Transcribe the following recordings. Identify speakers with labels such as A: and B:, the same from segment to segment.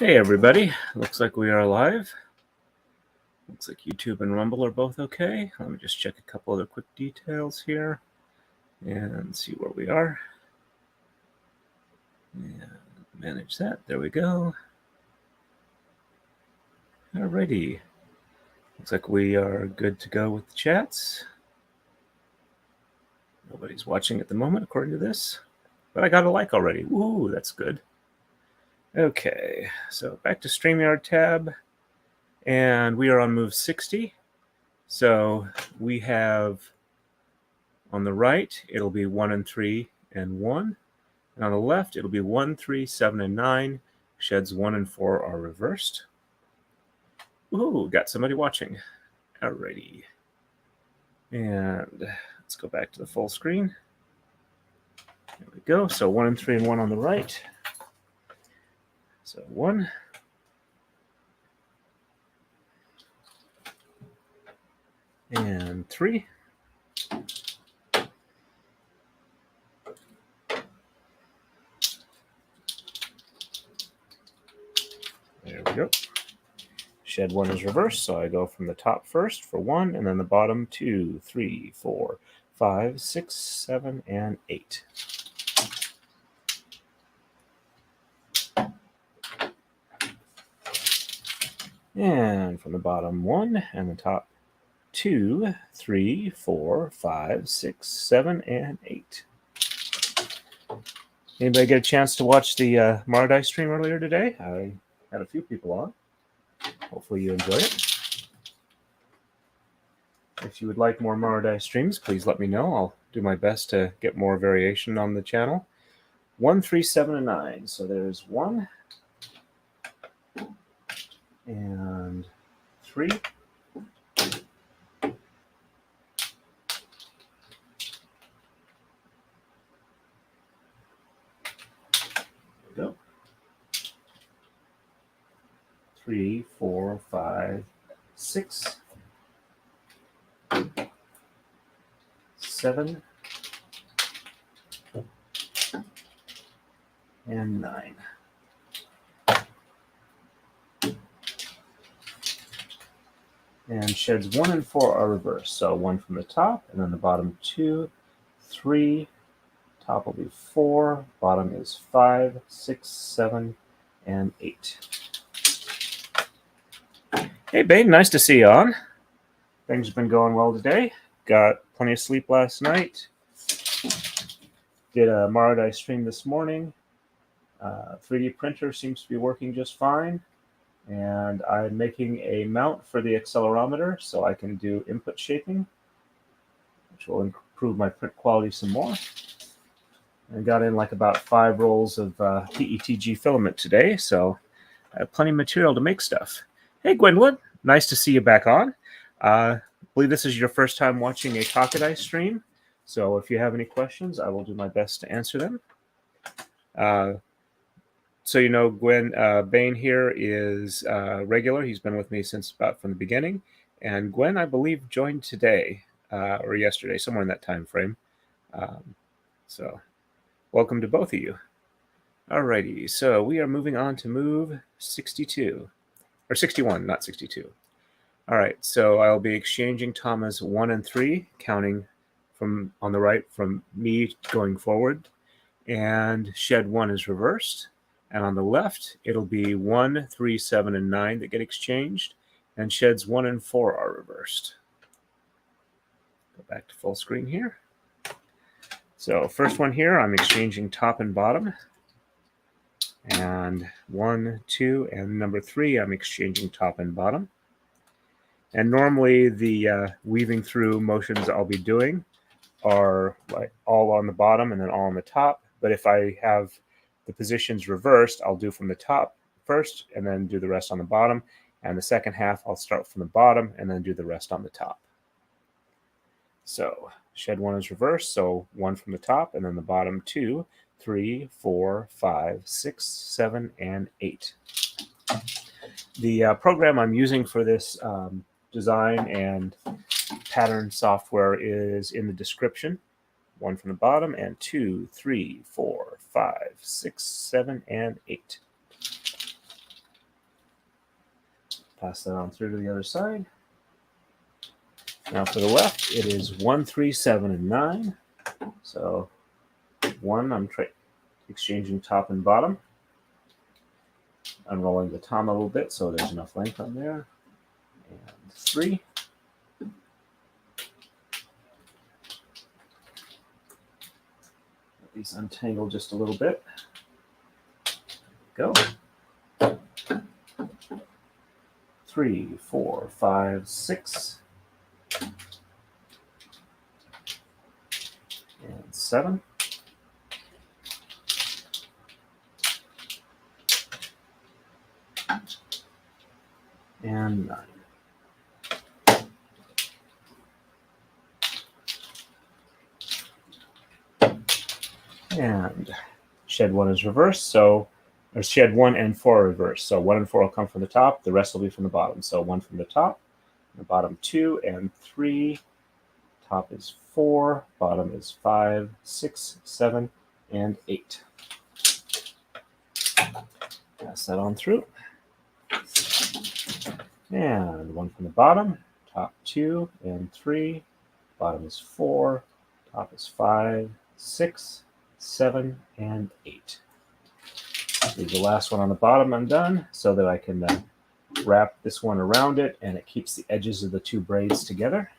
A: Hey everybody, looks like we are live. Looks like YouTube and Rumble are both okay. Let me just check a couple other quick details here and see where we are. And manage that, there we go. Alrighty, looks like we are good to go with the chats. Nobody's watching at the moment according to this, but I got a like already. Ooh, that's good. Okay, so back to StreamYard tab. And we are on move 60. So we have on the right, it'll be 1 and 3 and 1. And on the left, it'll be 1, 3, 7, and 9. Sheds 1 and 4 are reversed. Ooh, got somebody watching. Alrighty. And let's go back to the full screen. There we go. So 1 and 3 and 1 on the right. So 1. And 3. There we go. Shed 1 is reversed, so I go from the top first for 1, and then the bottom 2, 3, 4, 5, 6, 7, and 8. And from the bottom 1, and the top 2, 3, 4, 5, 6, 7, and 8. Anybody get a chance to watch the Takadai stream earlier today? I had a few people on. Hopefully you enjoyed it. If you would like more Takadai streams, please let me know. I'll do my best to get more variation on the channel. 1, 3, 7, and 9. So there's 1 and 3. Go. 3, 4, 5, 6, 7, and 9. And sheds 1 and 4 are reversed. So 1 from the top, and then the bottom 2, 3, top will be 4, bottom is 5, 6, 7, and 8. Hey, Babe, nice to see you on. Things have been going well today. Got plenty of sleep last night. Did a Takadai stream this morning. 3D printer seems to be working just fine. And I'm making a mount for the accelerometer so I can do input shaping, which will improve my print quality some more. I got in like about 5 rolls of PETG filament today, so I have plenty of material to make stuff. Hey, Gwynwood, nice to see you back on. I believe this is your first time watching a Takadai stream, so if you have any questions, I will do my best to answer them. So you know, Gwen Bain here is regular. He's been with me since about from the beginning. And Gwen, I believe, joined today or yesterday, somewhere in that time frame. So welcome to both of you. Alrighty, so we are moving on to move 62. Or 61, not 62. All right, so I'll be exchanging Tama's 1 and 3, counting from on the right from me going forward. And shed 1 is reversed. And on the left, it'll be 1, 3, 7, and 9 that get exchanged. And sheds 1 and 4 are reversed. Go back to full screen here. So first one here, I'm exchanging top and bottom. And 1, 2, and number 3, I'm exchanging top and bottom. And normally the weaving through motions I'll be doing are like all on the bottom and then all on the top. But if I have the positions reversed, I'll do from the top first and then do the rest on the bottom. And the second half, I'll start from the bottom and then do the rest on the top. So shed 1 is reversed, so 1 from the top and then the bottom 2, 3, 4, 5, 6, 7, and 8. The program I'm using for this design and pattern software is in the description. 1 from the bottom, and 2, 3, 4, 5, 6, 7, and 8. Pass that on through to the other side. Now for the left, it is 1, 3, 7, and 9. So 1, I'm exchanging top and bottom. Unrolling the tom a little bit so there's enough length on there. And 3. Let these untangle just a little bit. Go. 3, 4, 5, 6. And 7. And 9. And shed 1 is reversed, so or shed 1 and 4 are reversed. So 1 and 4 will come from the top, the rest will be from the bottom. So 1 from the top, the bottom 2 and 3, top is 4, bottom is 5, 6, 7, and 8. Pass that on through. And 1 from the bottom, top 2 and 3, bottom is 4, top is 5, 6, 7, and 8. Leave the last one on the bottom undone so that I can wrap this one around it, and it keeps the edges of the 2 braids together.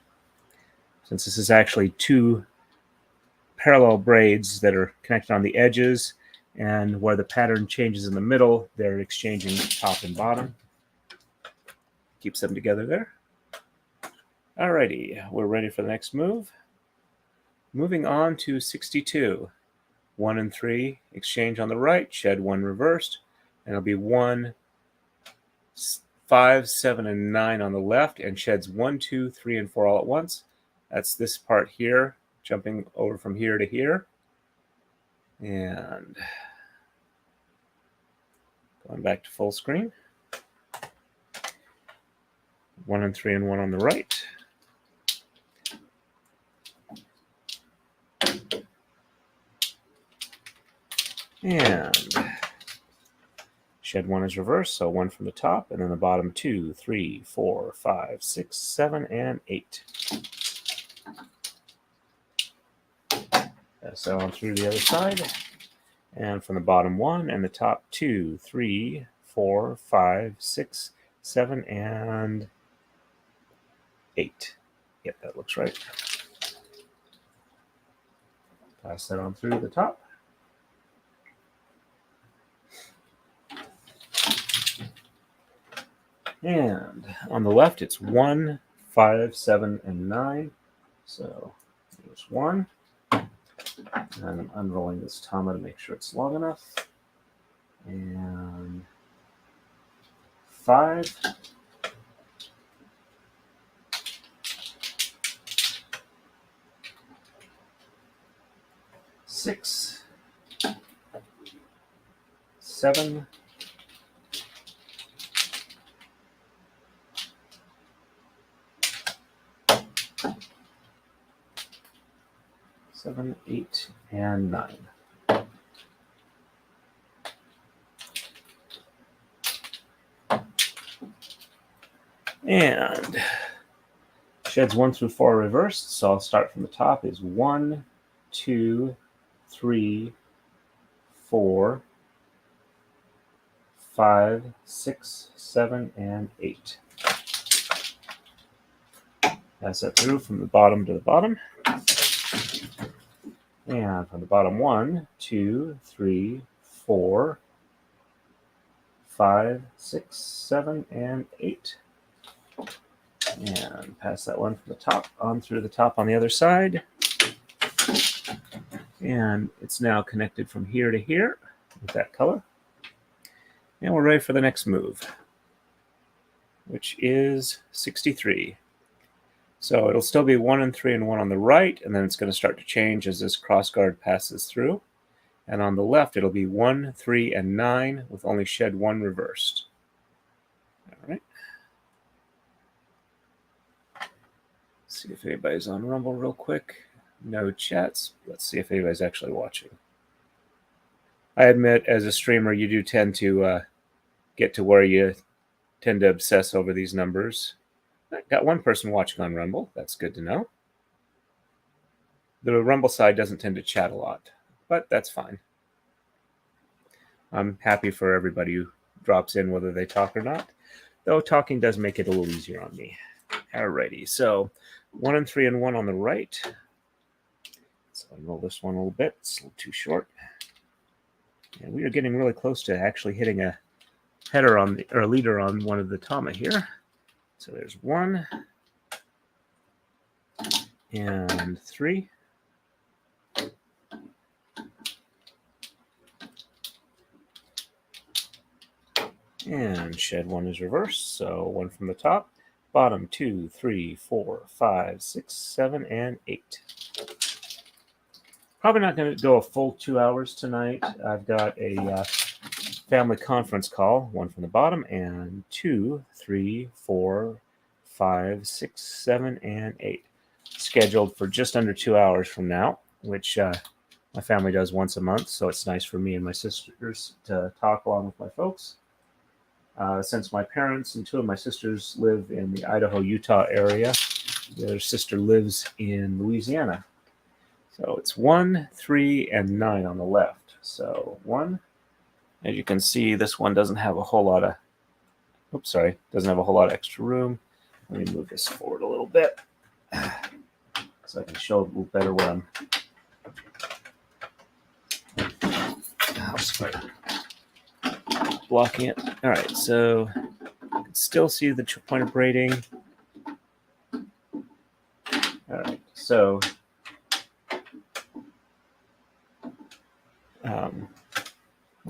A: Since this is actually 2 parallel braids that are connected on the edges, and where the pattern changes in the middle, they're exchanging top and bottom. Keeps them together there. Alrighty, we're ready for the next move. Moving on to 62. 1 and 3 exchange on the right, shed 1 reversed, and it'll be 1, 5, 7, and 9 on the left, and sheds 1, 2, 3, and 4 all at once. That's this part here, jumping over from here to here. And going back to full screen. 1 and 3 and 1 on the right. And shed 1 is reversed, so 1 from the top, and then the bottom 2, 3, 4, 5, 6, 7, and 8. Pass that on through the other side. And from the bottom 1 and the top 2, 3, 4, 5, 6, 7, and 8. Yep, that looks right. Pass that on through the top. And on the left, it's 1, 5, 7, and 9. So there's 1. And I'm unrolling this tama to make sure it's long enough. And 5. Six, 7, 7, 8, and 9. And sheds 1 through 4 reversed, so I'll start from the top. Is 1, 2, 3, 4, 5, 6, 7, and 8. Pass that through from the bottom to the bottom. And from the bottom 1, 2, 3, 4, 5, 6, 7, and 8. And pass that one from the top on through the top on the other side. And it's now connected from here to here with that color. And we're ready for the next move, which is 63. So it'll still be 1 and 3 and 1 on the right, and then it's going to start to change as this crossguard passes through. And on the left, it'll be 1, 3, and 9 with only shed 1 reversed. All right. Let's see if anybody's on Rumble real quick. No chats. Let's see if anybody's actually watching. I admit, as a streamer, you do tend to get to where you tend to obsess over these numbers. I got one person watching on Rumble. That's good to know. The Rumble side doesn't tend to chat a lot, but that's fine. I'm happy for everybody who drops in, whether they talk or not, though talking does make it a little easier on me. Alrighty, so 1 and 3 and 1 on the right. So I'll roll this one a little bit. It's a little too short. And we are getting really close to actually hitting a header on the, or a leader on one of the tama here. So there's 1 and 3. And shed 1 is reversed, so 1 from the top. Bottom 2, 3, 4, 5, 6, 7, and 8. Probably not going to go a full 2 hours tonight. I've got a family conference call, 1 from the bottom, and 2, 3, 4, 5, 6, 7, and 8. Scheduled for just under 2 hours from now, which my family does once a month, so it's nice for me and my sisters to talk along with my folks. Since my parents and 2 of my sisters live in the Idaho-Utah area, their sister lives in Louisiana. So it's 1, 3, and 9 on the left. So 1, as you can see, this one doesn't have a whole lot of, doesn't have a whole lot of extra room. Let me move this forward a little bit so I can show a little better where I'm. Blocking it. All right, so you can still see the point of braiding. All right, so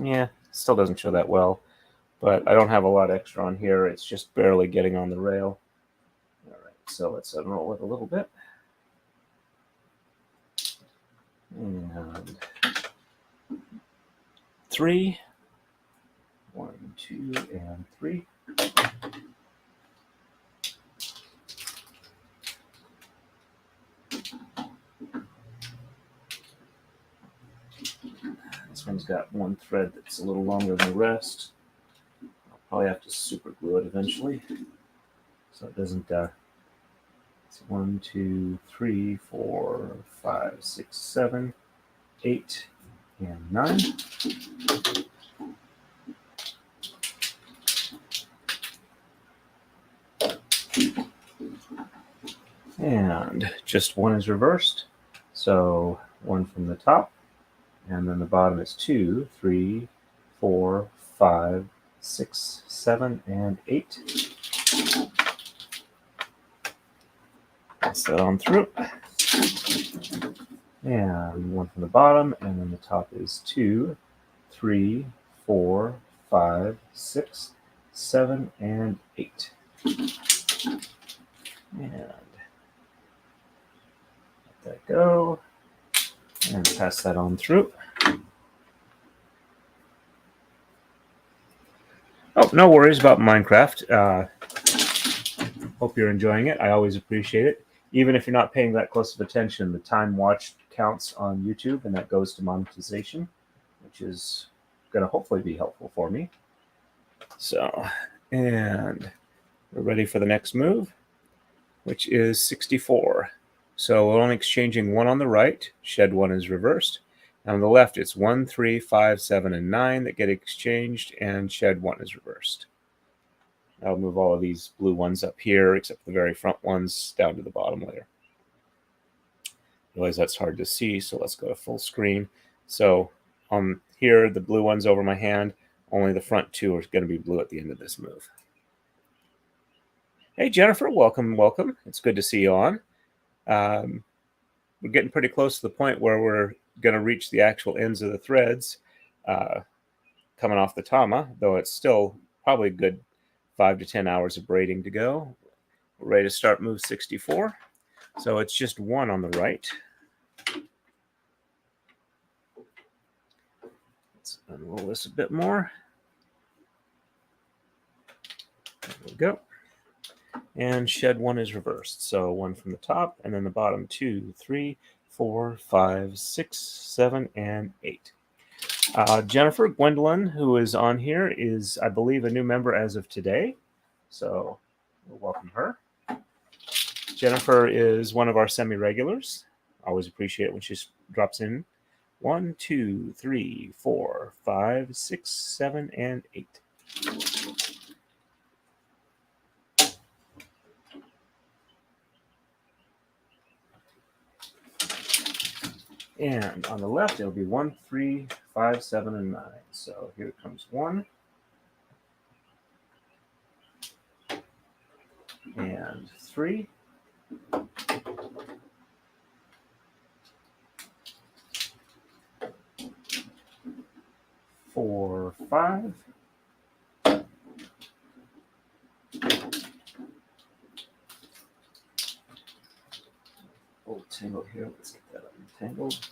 A: yeah, still doesn't show that well, but I don't have a lot extra on here. It's just barely getting on the rail. All right, so let's unroll it a little bit. And 3. 1, 2, and 3. This one's got one thread that's a little longer than the rest. I'll probably have to super glue it eventually, so it doesn't. It's 1, 2, 3, 4, 5, 6, 7, 8, and 9. And just 1 is reversed, so 1 from the top, and then the bottom is 2, 3, 4, 5, 6, 7, and 8. Pass that on through. And 1 from the bottom, and then the top is 2, 3, 4, 5, 6, 7, and 8. And let that go, and pass that on through. Oh, no worries about Minecraft. Hope you're enjoying it. I always appreciate it. Even if you're not paying that close of attention, the time watched counts on YouTube, and that goes to monetization, which is going to hopefully be helpful for me. So, and we're ready for the next move, which is 64. So we're only exchanging 1 on the right. Shed 1 is reversed. And on the left, it's 1, 3, 5, 7, and 9 that get exchanged, and shed 1 is reversed. I'll move all of these blue ones up here, except the very front ones down to the bottom layer. Realize that's hard to see, so let's go to full screen. So here, the blue one's over my hand. Only the front 2 are going to be blue at the end of this move. Hey, Jennifer, welcome, welcome. It's good to see you on. We're getting pretty close to the point where we're going to reach the actual ends of the threads coming off the tama, though it's still probably a good 5 to 10 hours of braiding to go. We're ready to start move 64. So it's just 1 on the right. Let's unroll this a bit more. There we go. And shed 1 is reversed. So 1 from the top, and then the bottom 2, 3, 4, 5, 6, 7, and 8. Jennifer Gwendolyn, who is on here, is, I believe, a new member as of today. So we'll welcome her. Jennifer is one of our semi-regulars. Always appreciate it when she drops in. 1, 2, 3, 4, 5, 6, 7, and 8. And on the left, it'll be 1, 3, 5, 7, and 9. So here comes 1. And 3. 4, 5. 'Little tangle here. Let's get that untangled.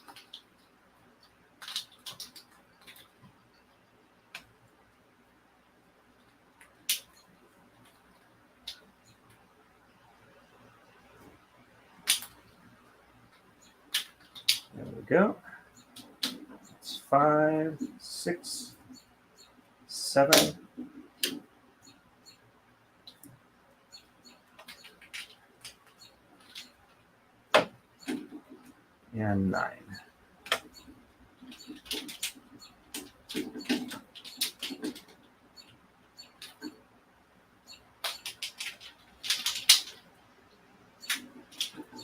A: There we go. It's 5, 6, 7. And 9.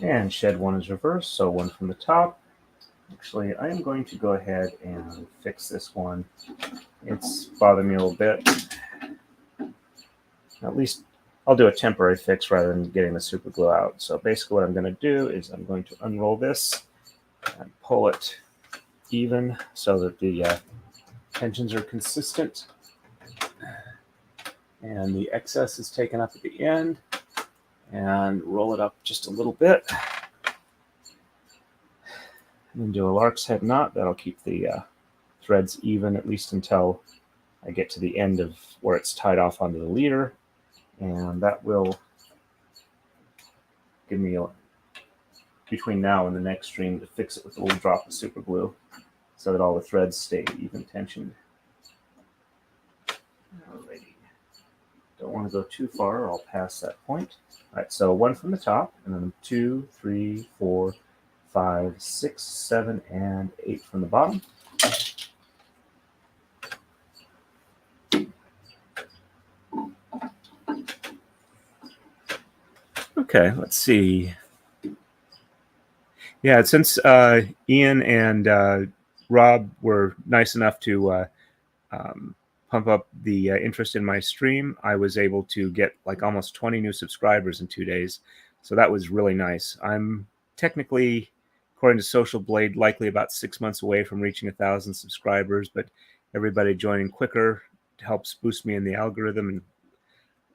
A: And shed 1 is reversed, so 1 from the top. Actually, I am going to go ahead and fix this one. It's bothering me a little bit. At least I'll do a temporary fix rather than getting the super glue out. So basically what I'm going to do is I'm going to unroll this and pull it even so that the tensions are consistent. And the excess is taken up at the end. And roll it up just a little bit. And then do a lark's head knot. That'll keep the threads even, at least until I get to the end of where it's tied off onto the leader. And that will give me, between now and the next stream, to fix it with a little drop of super glue so that all the threads stay even tensioned. Alrighty. Don't want to go too far or I'll pass that point. All right, so 1 from the top, and then 2, 3, 4, 5, 6, 7, and 8 from the bottom. Okay, let's see. Yeah, since Ian and Rob were nice enough to pump up the interest in my stream, I was able to get like almost 20 new subscribers in 2 days. So that was really nice. I'm technically, according to Social Blade, likely about 6 months away from reaching 1,000 subscribers, but everybody joining quicker helps boost me in the algorithm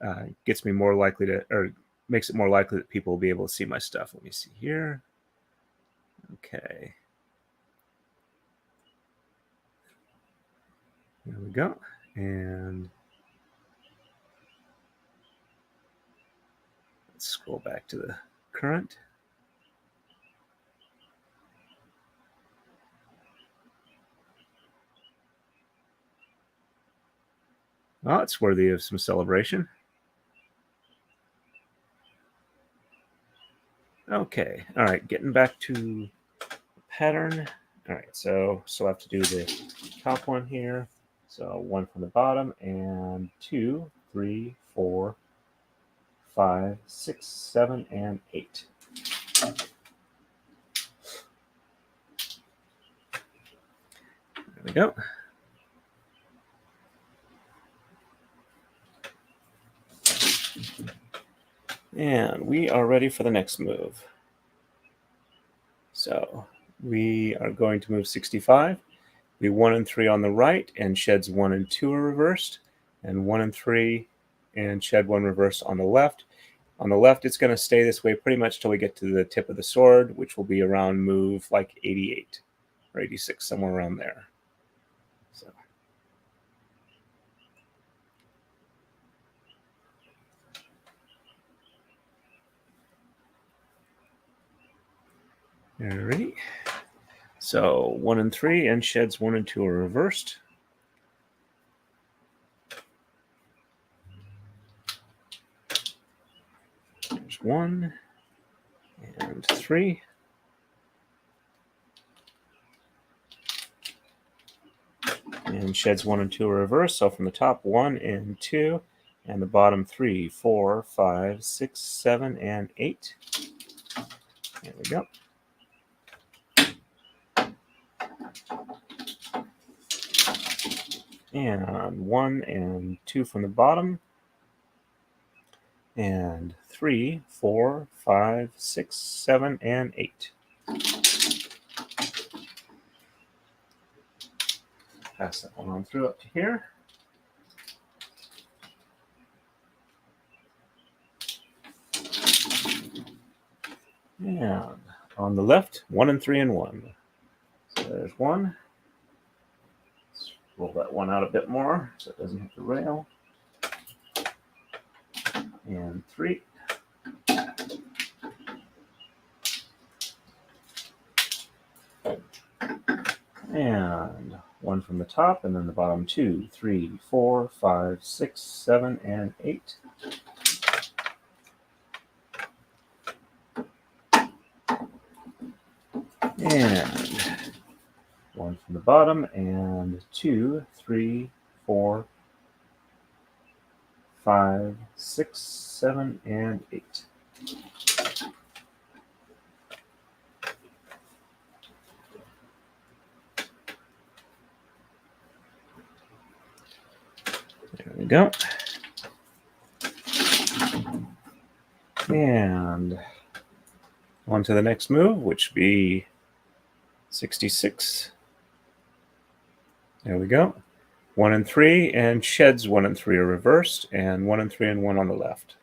A: and gets me more likely to, or makes it more likely that people will be able to see my stuff. Let me see here. Okay. There we go. And let's scroll back to the current. Oh, it's worthy of some celebration. Okay, all right, getting back to the pattern. All right, so I have to do the top one here. So 1 from the bottom, and 2, 3, 4, 5, 6, 7, and 8. There we go. And we are ready for the next move. So we are going to move 65. Be 1 and 3 on the right, and sheds 1 and 2 are reversed, and 1 and 3 and shed 1 reversed on the left. On the left, it's going to stay this way pretty much till we get to the tip of the sword, which will be around move like 88 or 86, somewhere around there. So. Alrighty. So 1 and 3 and sheds 1 and 2 are reversed. 1 and 3. And sheds 1 and 2 are reversed. So from the top, 1 and 2, and the bottom 3, 4, 5, 6, 7, and 8. There we go. And 1 and 2 from the bottom. And 3, 4, 5, 6, 7, and 8. Pass that one on through up to here. And on the left, 1 and 3 and 1. So there's 1. Let's roll that one out a bit more so it doesn't hit the rail. And 3. And 1 from the top, and then the bottom 2, 3, 4, 5, 6, 7, and 8. And 1 from the bottom, and 2, 3, 4, 5, 6, 7, and 8. There we go. And on to the next move, which would be 66. There we go. 1 and 3, and sheds 1 and 3 are reversed, and 1 and 3 and 1 on the left.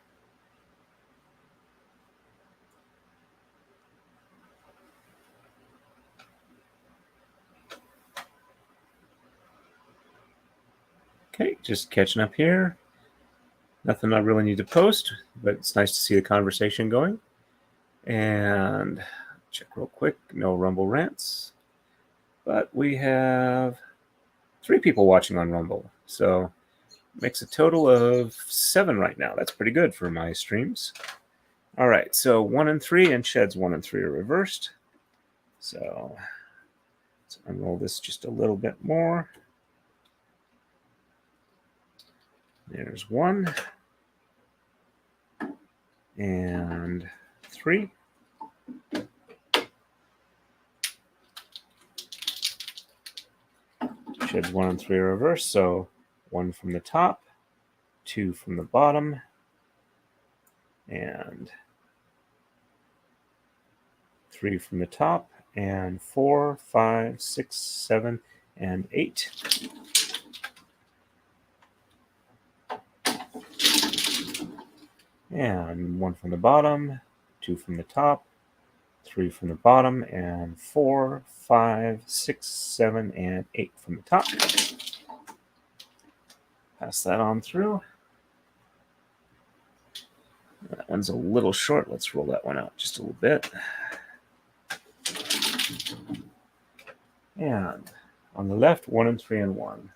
A: Okay, just catching up here. Nothing I really need to post, but it's nice to see the conversation going. And check real quick, no Rumble rants. But we have 3 people watching on Rumble, so makes a total of 7 right now. That's pretty good for my streams. All right, so 1 and 3, and sheds 1 and 3 are reversed. So let's unroll this just a little bit more. There's 1 and 3. Sheds 1 and 3 are reversed, so 1 from the top, 2 from the bottom, and 3 from the top, and 4, 5, 6, 7, and 8. And 1 from the bottom, 2 from the top, 3 from the bottom, and 4, 5, 6, 7, and 8 from the top. Pass that on through. That one's a little short. Let's roll that one out just a little bit. And on the left, 1 and 3 and 1.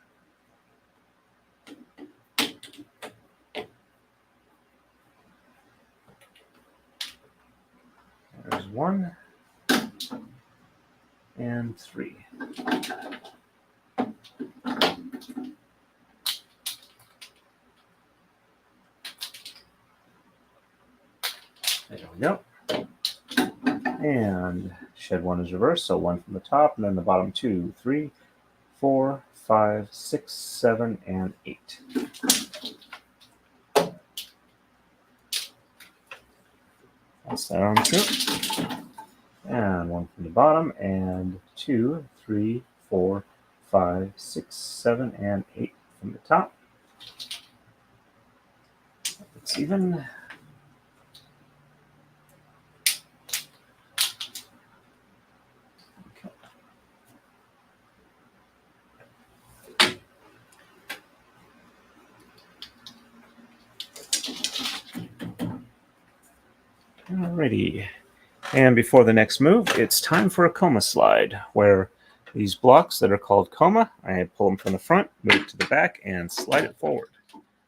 A: There's 1 and 3. There we go. And shed 1 is reversed, so 1 from the top, and then the bottom 2, 3, 4, 5, 6, 7, and 8. Pass that on through. And 1 from the bottom, and 2, 3, 4, 5, 6, 7, and 8 from the top. It's even. Alrighty. And before the next move, it's time for a coma slide, where these blocks that are called coma, I pull them from the front, move it to the back, and slide it forward.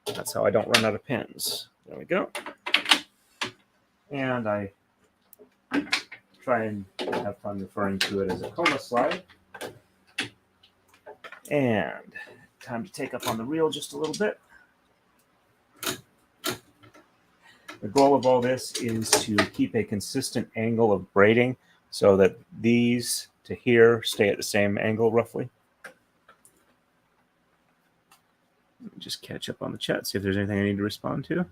A: That's how I don't run out of pins. There we go. And I try and have fun referring to it as a coma slide. And time to take up on the reel just a little bit. The goal of all this is to keep a consistent angle of braiding so that these to here stay at the same angle roughly. Let me just catch up on the chat, see if there's anything I need to respond to.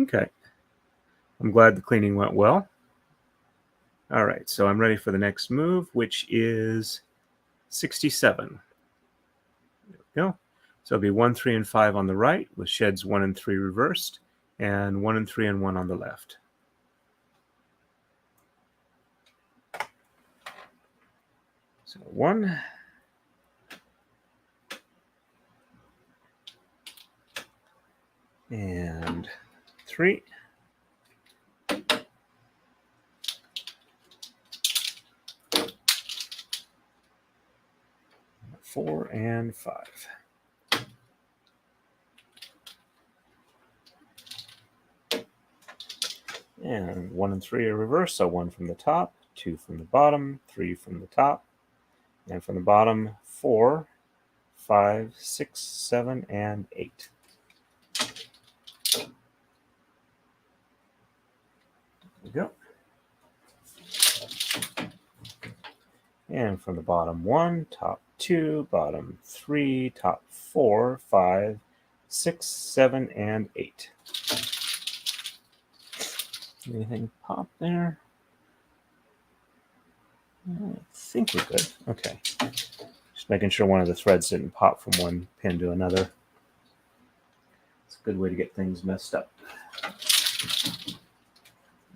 A: Okay. I'm glad the cleaning went well. All right, so I'm ready for the next move, which is 67. There we go. So it'll be 1, 3, and 5 on the right with sheds 1 and 3 reversed, and 1 and 3 and 1 on the left. So 1. And 3. 4 and 5. And 1 and 3 are reversed, so 1 from the top, 2 from the bottom, 3 from the top, and from the bottom 4, 5, 6, 7, and 8. There we go. And from the bottom 1, top 2, bottom 3, top 4, 5, 6, 7, and 8. Anything pop there? I think we're good. Okay. Just making sure one of the threads didn't pop from one pin to another. It's a good way to get things messed up.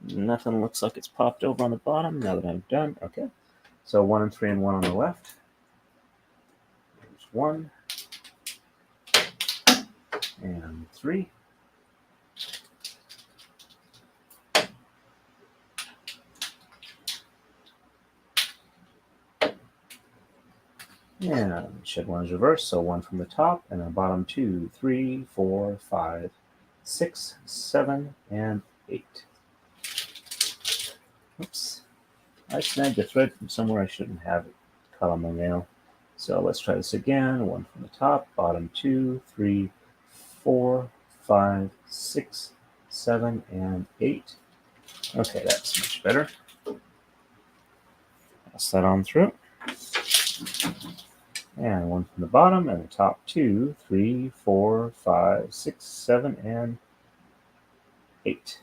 A: Nothing looks like it's popped over on the bottom now that I'm done. Okay. So 1 and 3 and 1 on the left. There's 1 and 3. And shed 1 is reversed, so 1 from the top, and then bottom 2, 3, 4, 5, 6, 7, and 8. Oops. I snagged a thread from somewhere I shouldn't have it caught on my nail. So let's try this again. 1 from the top, bottom 2, 3, 4, 5, 6, 7, and 8. Okay, that's much better. Pass that on through. And 1 from the bottom, and the top 2, 3, 4, 5, 6, 7, and 8.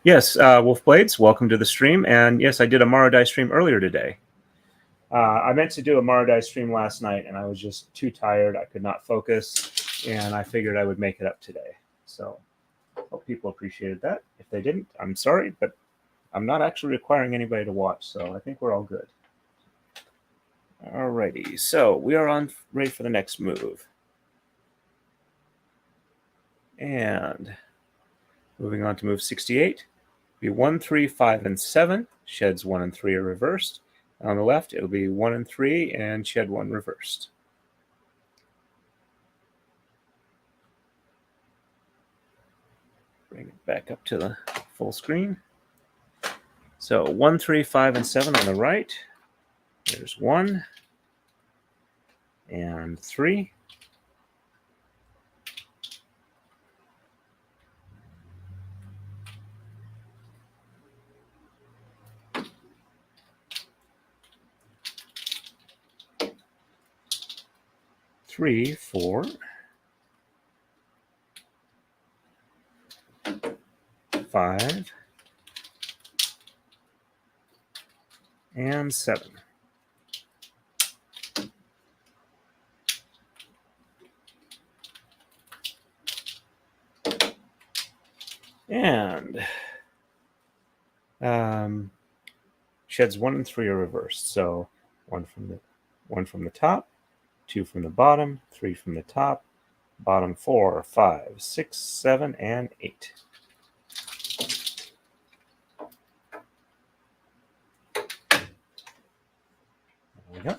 A: Yes, Wolf Blades, welcome to the stream. And yes, I did a Marodai stream earlier today. I meant to do a Marodai stream last night, and I was just too tired. I could not focus, and I figured I would make it up today. So hope people appreciated that. If they didn't, I'm sorry, but I'm not actually requiring anybody to watch, so I think we're all good. Alrighty, so we are ready for the next move. And moving on to move 68. Be 1, 3, 5, and 7. Sheds 1 and 3 are reversed. On the left, it'll be 1 and 3 and shed 1 reversed. Bring it back up to the full screen. So 1, 3, 5, and 7 on the right. There's 1 and 3. Three, 4, 5, and 7. And sheds 1 and 3 are reversed. So one from the top, 2 from the bottom, 3 from the top, bottom 4, 5, 6, 7, and 8. There we go.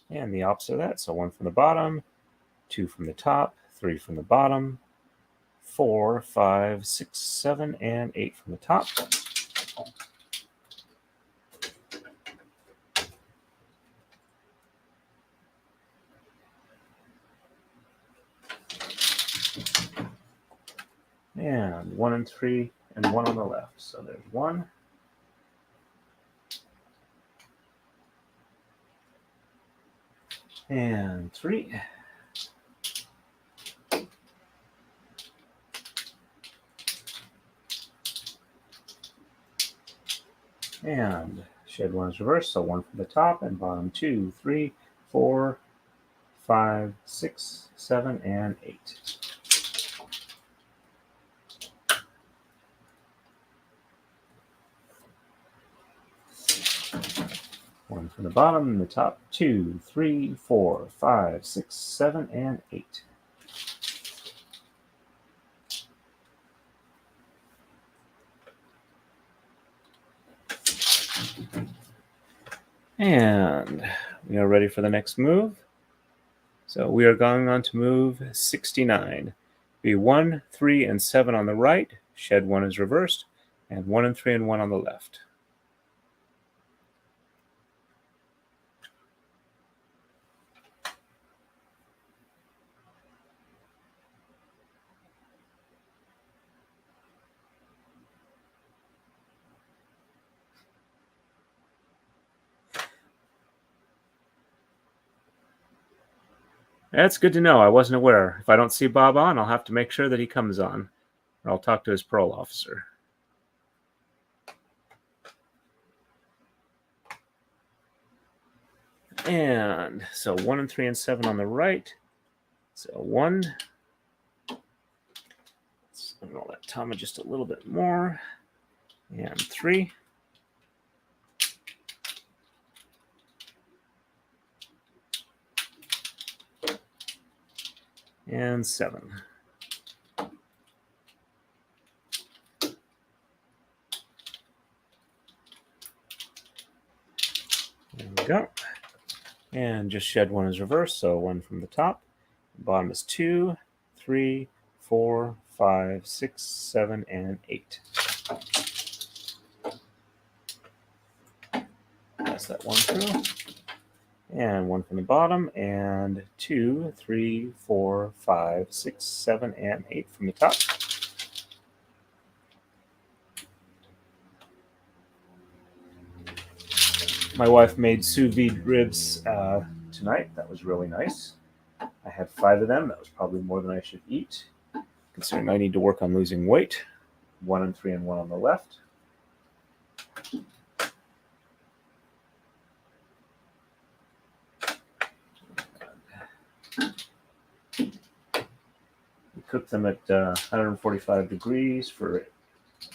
A: And the opposite of that, so 1 from the bottom, 2 from the top, 3 from the bottom, 4, 5, 6, 7, and 8 from the top. And 1 and 3 and 1 on the left. So there's 1. And 3. And shed 1 is reversed, so 1 from the top and bottom 2, 3, 4, 5, 6, 7, and 8. One from the bottom and the top 2, 3, 4, 5, 6, 7, and 8. And we are ready for the next move. So we are going on to move 69. Be 1, 3, and 7 on the right. Shed 1 is reversed. And 1 and 3 and 1 on the left. That's good to know. I wasn't aware. If I don't see Bob on, I'll have to make sure that he comes on. Or I'll talk to his parole officer. And so 1 and 3 and 7 on the right. So 1. Let's roll that Tama just a little bit more. And 3. And 7. There we go. And just shed 1 is reversed, so 1 from the top. The bottom is 2, 3, 4, 5, 6, 7, and 8. Pass that 1 through. And 1 from the bottom, and 2, 3, 4, 5, 6, 7, and 8 from the top. My wife made sous vide ribs tonight. That was really nice. I had 5 of them. That was probably more than I should eat, considering I need to work on losing weight. 1 and 3 and 1 on the left. We cooked them at 145 degrees for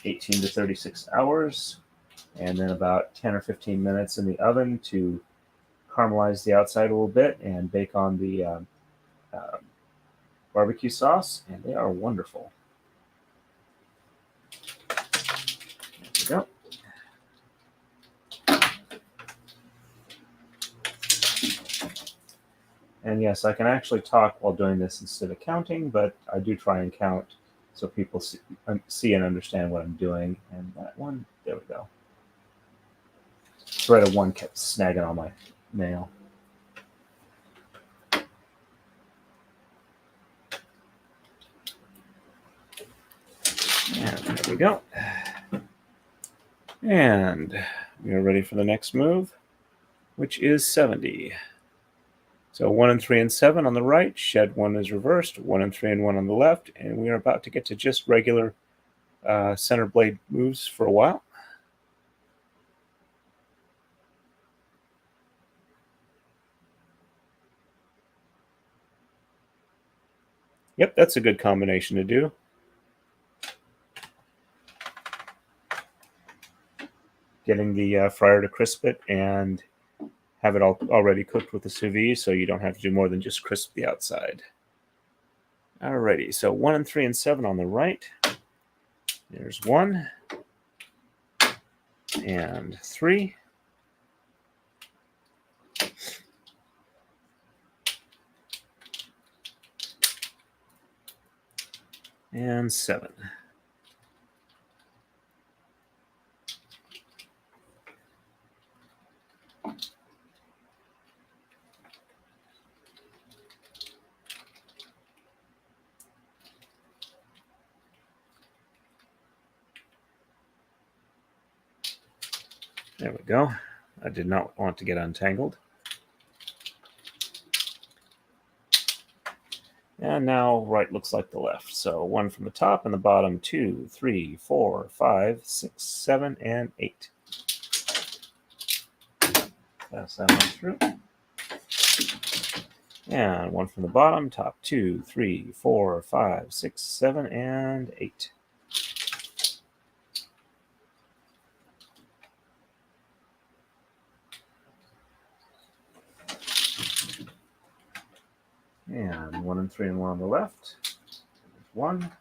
A: 18 to 36 hours. And then about 10 or 15 minutes in the oven to caramelize the outside a little bit and bake on the barbecue sauce, and they are wonderful. There we go. And yes, I can actually talk while doing this instead of counting, but I do try and count so people see and understand what I'm doing. And that one, there we go. Thread of 1 kept snagging on my nail. And there we go. And we are ready for the next move, which is 70. So 1 and 3 and 7 on the right, shed 1 is reversed, 1 and 3 and 1 on the left, and we are about to get to just regular center blade moves for a while. Yep, that's a good combination to do. getting the fryer to crisp it and have it all already cooked with the sous vide, so you don't have to do more than just crisp the outside. Alrighty, so 1 and 3 and 7 on the right. There's 1 and 3. And 7. There we go. I did not want to get untangled. And now right looks like the left. So 1 from the top and the bottom, 2, 3, 4, 5, 6, 7, and 8. Pass that one through. And 1 from the bottom, top 2, 3, 4, 5, 6, 7, and 8. And 1 and 3 and 1 on the left. 1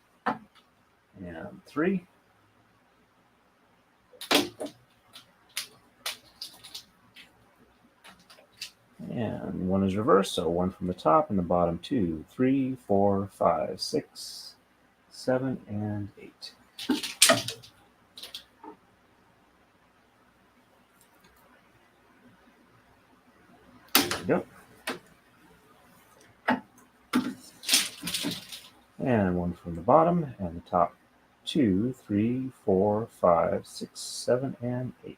A: and 3. And 1 is reversed, so 1 from the top and the bottom, 2, 3, 4, 5, 6, 7, and 8. There we go. And 1 from the bottom and the top, 2, 3, 4, 5, 6, 7, and 8.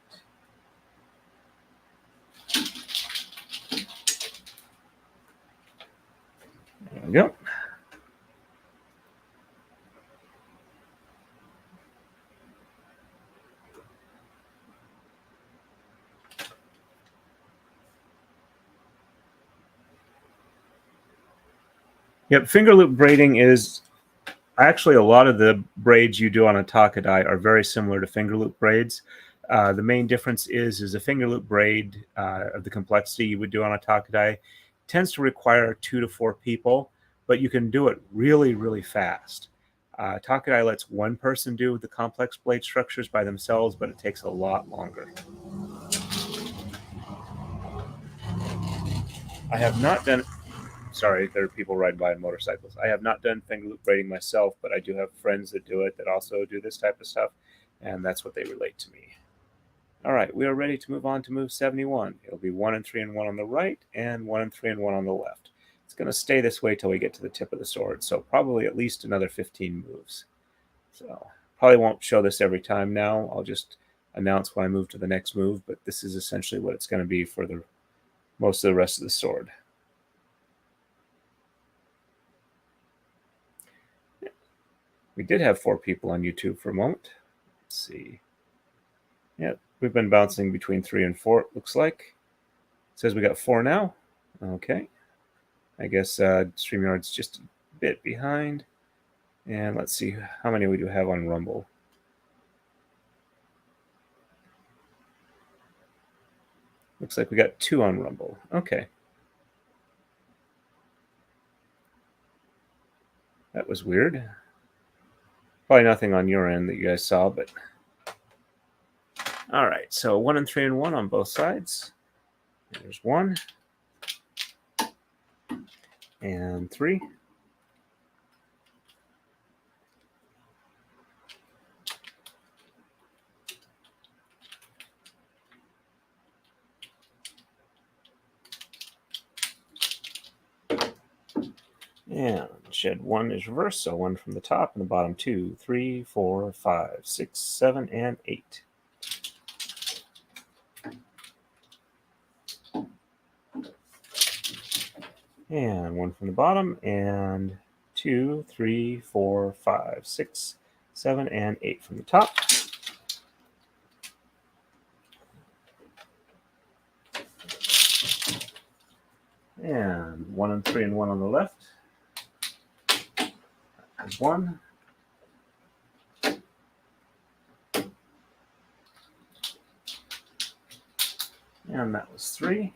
A: There we go. Yep, finger loop braiding is actually a lot of the braids you do on a Taka-Dai are very similar to finger loop braids. The main difference is a finger loop braid of the complexity you would do on a Taka-Dai tends to require 2 to 4 people, but you can do it really, really fast. Taka-Dai lets one person do the complex blade structures by themselves, but it takes a lot longer. I have not done... Sorry, there are people riding by on motorcycles. I have not done finger loop braiding myself, but I do have friends that do it that also do this type of stuff, and that's what they relate to me. All right, we are ready to move on to move 71. It'll be 1 and 3 and 1 on the right, and 1 and 3 and 1 on the left. It's going to stay this way till we get to the tip of the sword, so probably at least another 15 moves. So probably won't show this every time now. I'll just announce when I move to the next move, but this is essentially what it's going to be for the most of the rest of the sword. We did have 4 people on YouTube for a moment. Let's see. Yeah, we've been bouncing between 3 and 4, it looks like. It says we got 4 now. Okay. I guess StreamYard's just a bit behind. And let's see how many we do have on Rumble. Looks like we got 2 on Rumble. Okay. That was weird. Probably nothing on your end that you guys saw, but... All right, so 1 and 3 and 1 on both sides. There's 1. And 3. And shed 1 is reversed, so 1 from the top and the bottom, 2, 3, 4, 5, 6, 7, and 8. And 1 from the bottom, and 2, 3, 4, 5, 6, 7, and 8 from the top. And 1 and 3 and 1 on the left. There's 1. And that was 3.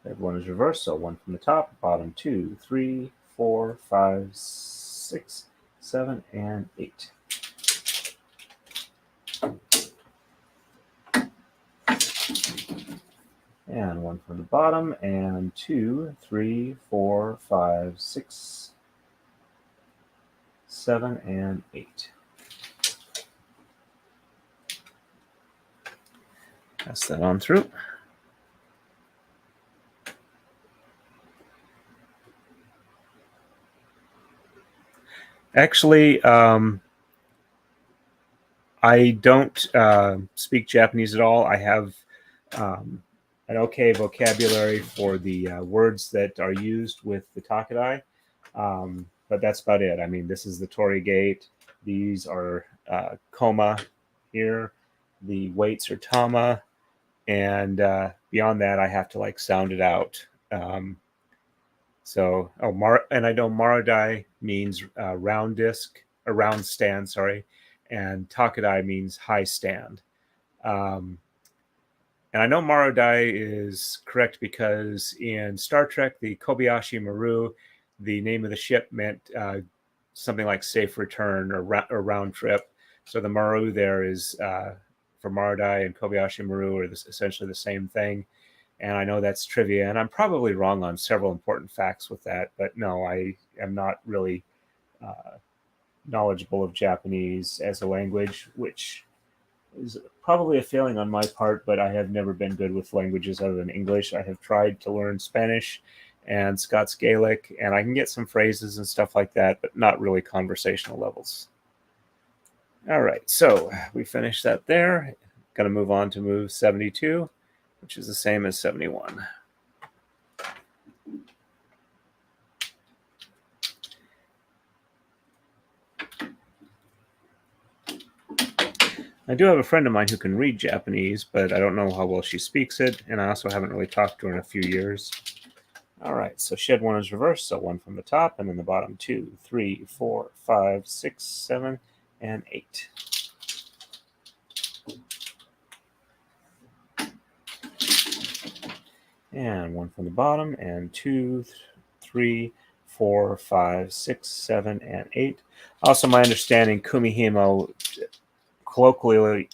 A: Everyone is reversed, so 1 from the top, bottom 2, 3, 4, 5, 6, 7, and 8. And 1 from the bottom, and 2, 3, 4, 5, 6, 7, and 8. Pass that on through. Actually, I don't speak Japanese at all. I have an okay vocabulary for the words that are used with the Taka-Dai, but that's about it. I mean, this is the Torii gate. These are koma here. The weights are tama, and beyond that, I have to like sound it out. And I know Marodai means round disc, a round stand, sorry, and Takadai means high stand. And I know Marodai is correct because in Star Trek, the Kobayashi Maru, the name of the ship meant something like safe return or round trip. So the Maru there is for Marodai and Kobayashi Maru are essentially the same thing. And I know that's trivia, and I'm probably wrong on several important facts with that, but no, I am not really knowledgeable of Japanese as a language, which is probably a failing on my part, but I have never been good with languages other than English. I have tried to learn Spanish and Scots Gaelic, and I can get some phrases and stuff like that, but not really conversational levels. All right, so we finished that there. Going to move on to move 72, which is the same as 71. I do have a friend of mine who can read Japanese, but I don't know how well she speaks it, and I also haven't really talked to her in a few years. All right, so shed 1 is reversed, so 1 from the top, and then the bottom 2, 3, 4, 5, 6, 7, and 8. And 1 from the bottom, and 2, 3, 4, 5, 6, 7, and 8. Also, my understanding, Kumihimo, colloquially,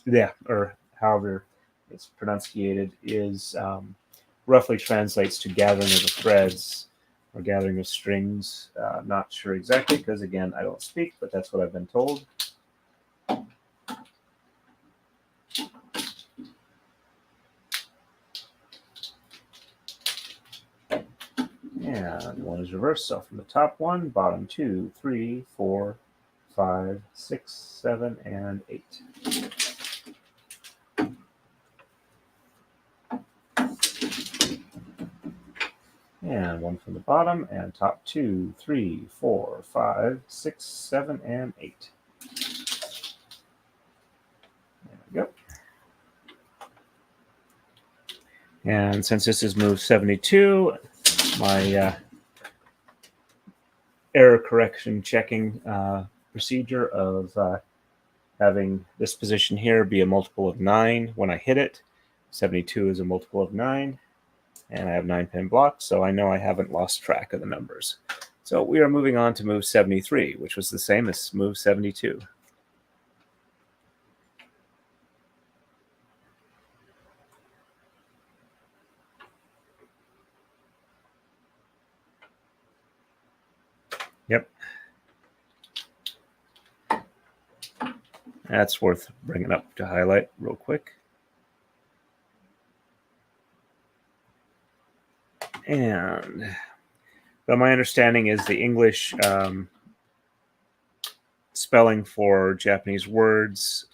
A: or however it's pronunciated, is roughly translates to gathering of the threads or gathering of strings. Not sure exactly because, again, I don't speak, but that's what I've been told. And 1 is reversed, so from the top 1, bottom 2, 3, 4, 5, 6, 7, and 8. And 1 from the bottom, and top 2, 3, 4, 5, 6, 7, and 8. There we go. And since this is move 72, my error correction checking procedure of having this position here be a multiple of 9 when I hit it. 72 is a multiple of 9, and I have 9-pin blocks, so I know I haven't lost track of the numbers. So we are moving on to move 73, which was the same as move 72. Yep. That's worth bringing up to highlight real quick. And but my understanding is the English spelling for Japanese words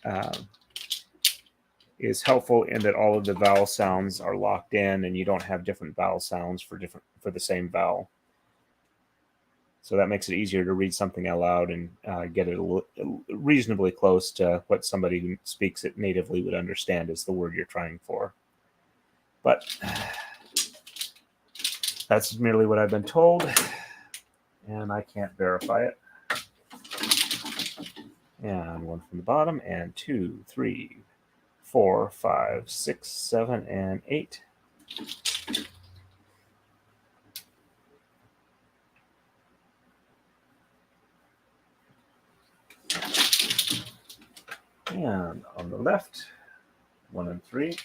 A: is helpful in that all of the vowel sounds are locked in, and you don't have different vowel sounds for the same vowel. So that makes it easier to read something out loud and get it reasonably close to what somebody who speaks it natively would understand is the word you're trying for. But that's merely what I've been told, and I can't verify it. And 1 from the bottom, and 2, 3, 4, 5, 6, 7, and 8. And on the left, 1 and 3.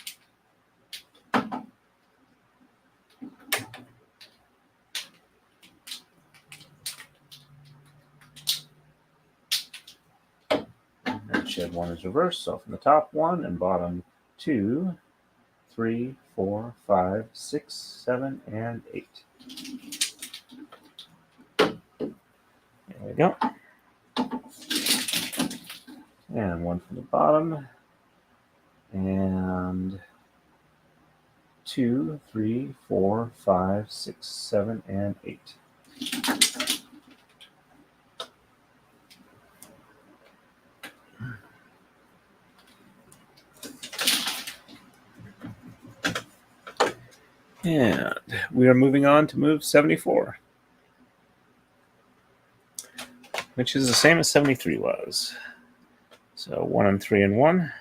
A: And shed 1 is reversed, so from the top 1 and bottom 2, 3, 4, 5, 6, 7, and 8. There we go. And 1 from the bottom. And 2, 3, 4, 5, 6, 7, and 8. And we are moving on to move 74, which is the same as 73 was. So 1 and 3 and 1.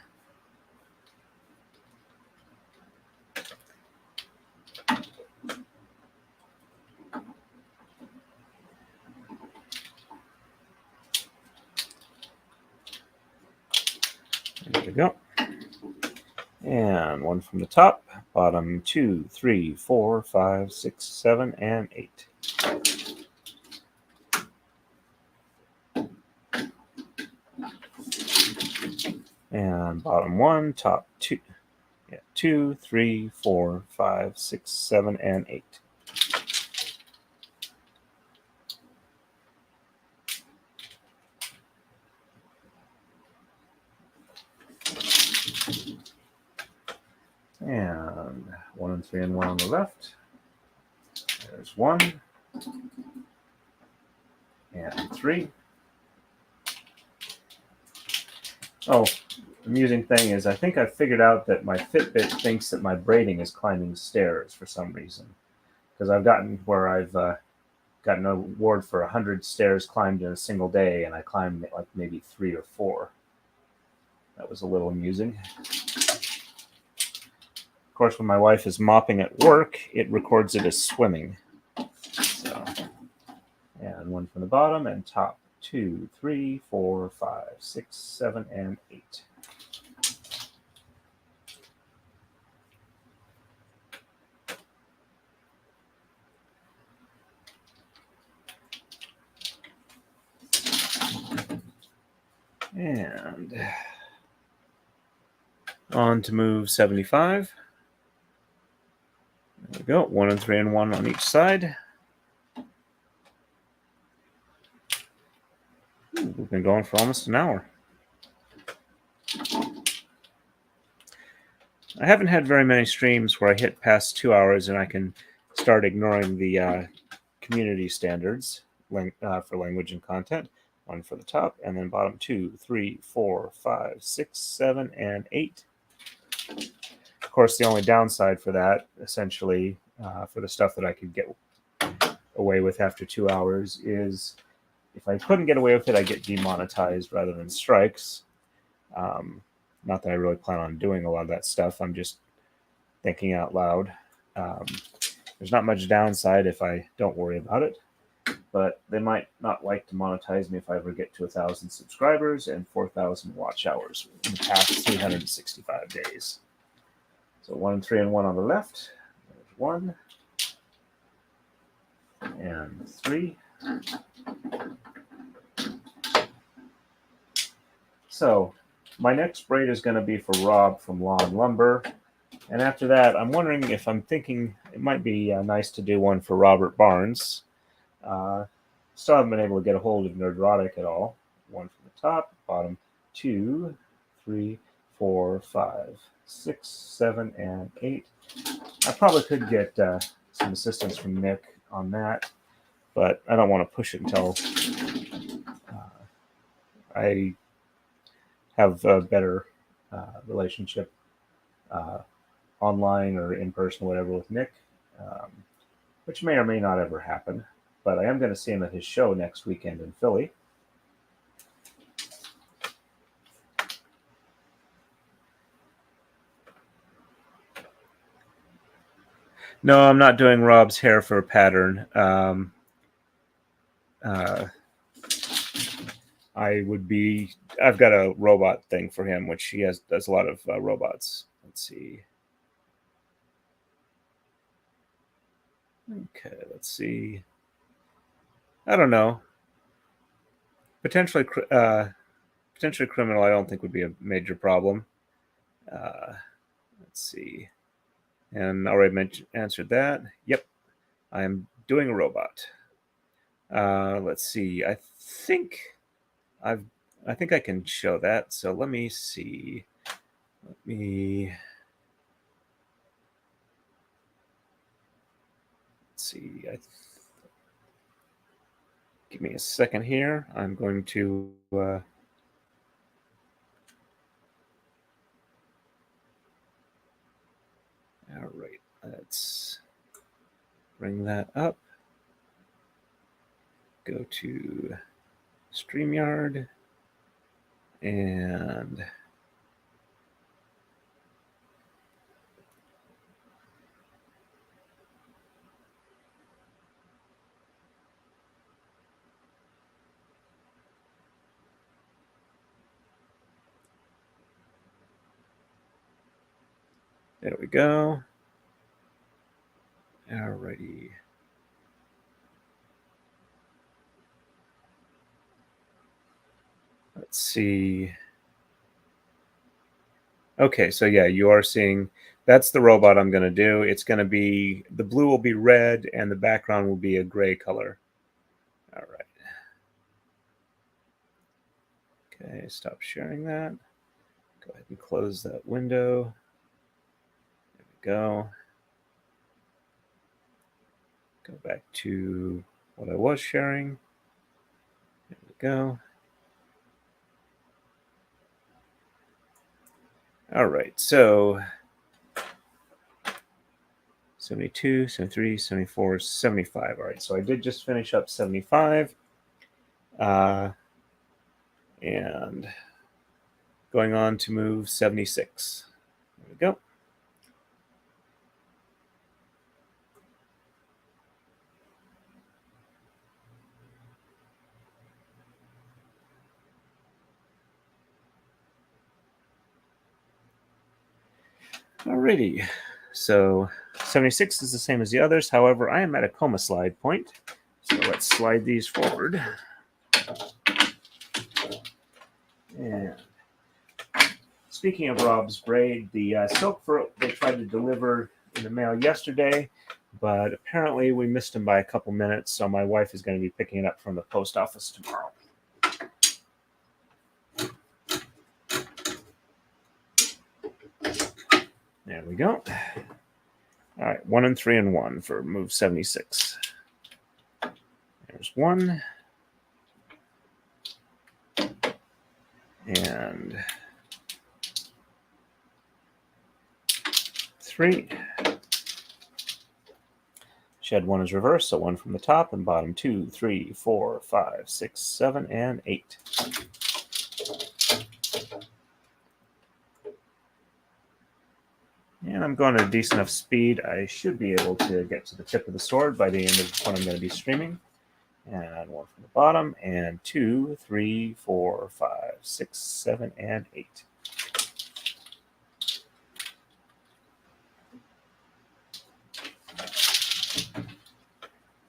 A: There we go. And 1 from the top, bottom 2, 3, 4, 5, 6, 7, and 8. And bottom 1, top 2. Yeah, 2, 3, 4, 5, 6, 7, and 8. And 1 and 3 and 1 on the left. There's 1 and 3. Oh, amusing thing is I think I figured out that my Fitbit thinks that my braiding is climbing stairs for some reason. Because I've gotten where I've gotten an award for 100 stairs climbed in a single day, and I climbed like maybe 3 or 4. That was a little amusing. Of course, when my wife is mopping at work, it records it as swimming. So, and 1 from the bottom and top 2, 3, 4, 5, 6, 7, and 8. And on to move 75. There we go. 1 and 3 and 1 on each side. Ooh, we've been going for almost an hour. I haven't had very many streams where I hit past 2 hours and I can start ignoring the community standards for language and content. 1 for the top, and then bottom 2, 3, 4, 5, 6, 7, and 8. Of course, the only downside for that, essentially, for the stuff that I could get away with after 2 hours, is if I couldn't get away with it, I get demonetized rather than strikes. Not that I really plan on doing a lot of that stuff. I'm just thinking out loud. There's not much downside if I don't worry about it, but they might not like to monetize me if I ever get to 1,000 subscribers and 4,000 watch hours in the past 365 days. So 1 and 3 and 1 on the left. There's 1 and 3. So my next braid is going to be for Rob from Law and Lumber. And after that, I'm wondering if I'm thinking it might be nice to do one for Robert Barnes. Still haven't been able to get a hold of Rodrick at all. 1 from the top, bottom 2, 3, 4, 5, 6, 7, and 8. I probably could get some assistance from Nick on that, but I don't want to push it until I have a better relationship online or in person, whatever, with Nick, which may or may not ever happen. But I am going to see him at his show next weekend in Philly. No, I'm not doing Rob's hair for a pattern. I've got a robot thing for him, which he does a lot of robots. Let's see. Okay, let's see. I don't know. Potentially criminal, I don't think would be a major problem. Let's see. And already answered that. Yep, I am doing a robot. Let's see. I think I can show that. So let me see. Let's see. Give me a second here. I'm going to. All right. Let's bring that up. Go to StreamYard and there we go. Alrighty. Let's see. Okay, so yeah, you are seeing that's the robot I'm going to do. It's going to be the blue will be red and the background will be a gray color. All right. Okay, stop sharing that. Go ahead and close that window. There we go. Go back to what I was sharing. There we go. All right, so 72, 73, 74, 75. All right, so I did just finish up 75. And going on to move 76. There we go. Alrighty, so 76 is the same as the others. However, I am at a coma slide point. So let's slide these forward. And speaking of Rob's braid, the silk fur they tried to deliver in the mail yesterday, but apparently we missed him by a couple minutes, so my wife is going to be picking it up from the post office tomorrow. There we go. All right, 1 and 3 and 1 for move 76. There's 1. And 3. Shed 1 is reversed, so 1 from the top and bottom. 2, 3, 4, 5, 6, 7, and 8. And I'm going at a decent enough speed. I should be able to get to the tip of the sword by the end of what I'm going to be streaming. And 1 from the bottom, and 2, 3, 4, 5, 6, 7, and 8.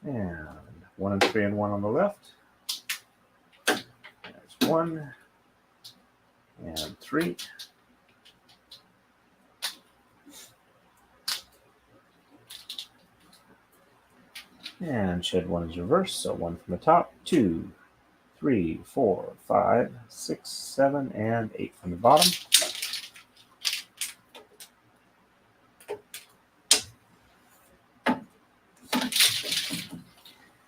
A: And 1 and 3 and 1 on the left. There's 1 and 3. And shed 1 is reversed, so 1 from the top. 2, 3, 4, 5, 6, 7, and 8 from the bottom.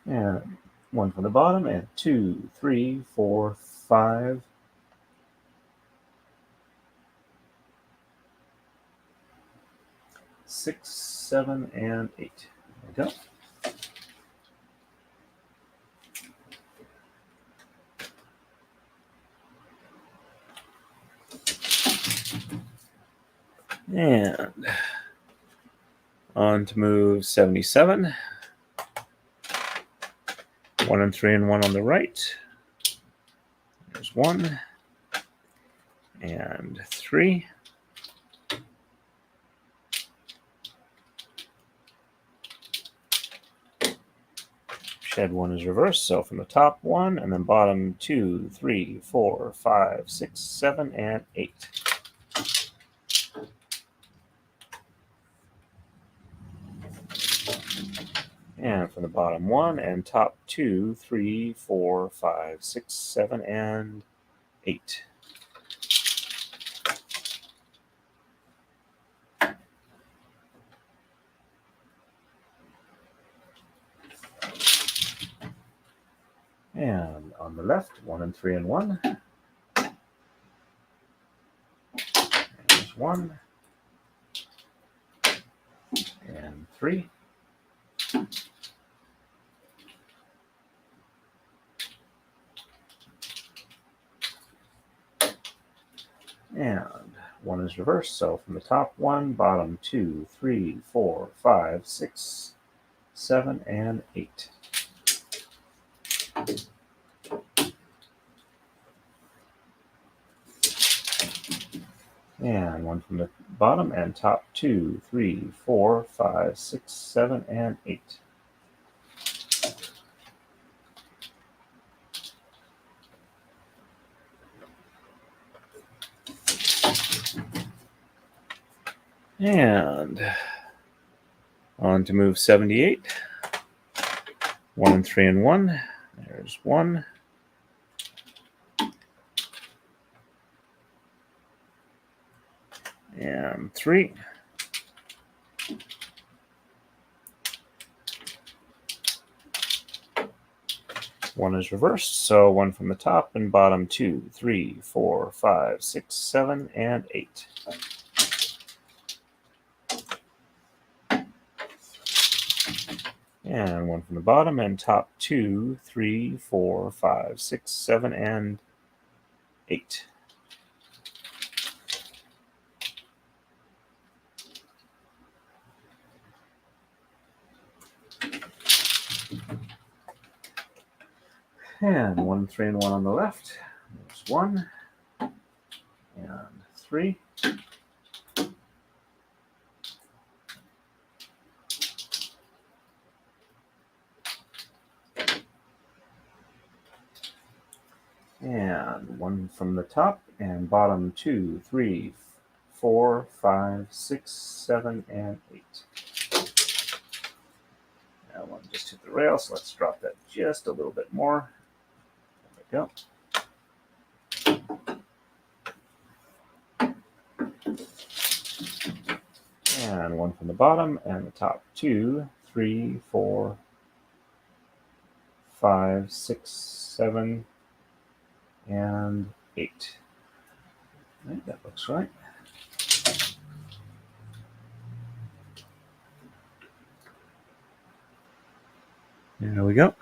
A: And 1 from the bottom, and 2, 3, 4, 5. 6, 7, and 8. There we go. And On to move 77. 1 and 3 and 1 on the right. There's 1 and 3. Shed 1 is reversed, so from the top 1, and then bottom 2, 3, 4, 5, 6, 7, and 8. And from the bottom 1 and top 2, 3, 4, 5, 6, 7, and 8. And on the left, 1 and 3 and 1. There's 1 and 3. And 1 is reversed, so from the top 1, bottom 2, 3, 4, 5, 6, 7, and 8. And 1 from the bottom, and top 2, 3, 4, 5, 6, 7, and 8. And on to move 78. 1 and 3 and 1. There's 1. And 3. One is reversed, so 1 from the top and bottom 2, 3, 4, 5, 6, 7, and 8. And 1 from the bottom and top 2, 3, 4, 5, 6, 7, and 8. And 1, 3, and 1 on the left. There's 1 and 3. And 1 from the top and bottom 2, 3, 4, 5, 6, 7, and 8. That one just hit the rail, so let's drop that just a little bit more. There we go. And 1 from the bottom and the top 2, 3, 4, 5, 6, 7, and 8. Right, that looks right. There we go.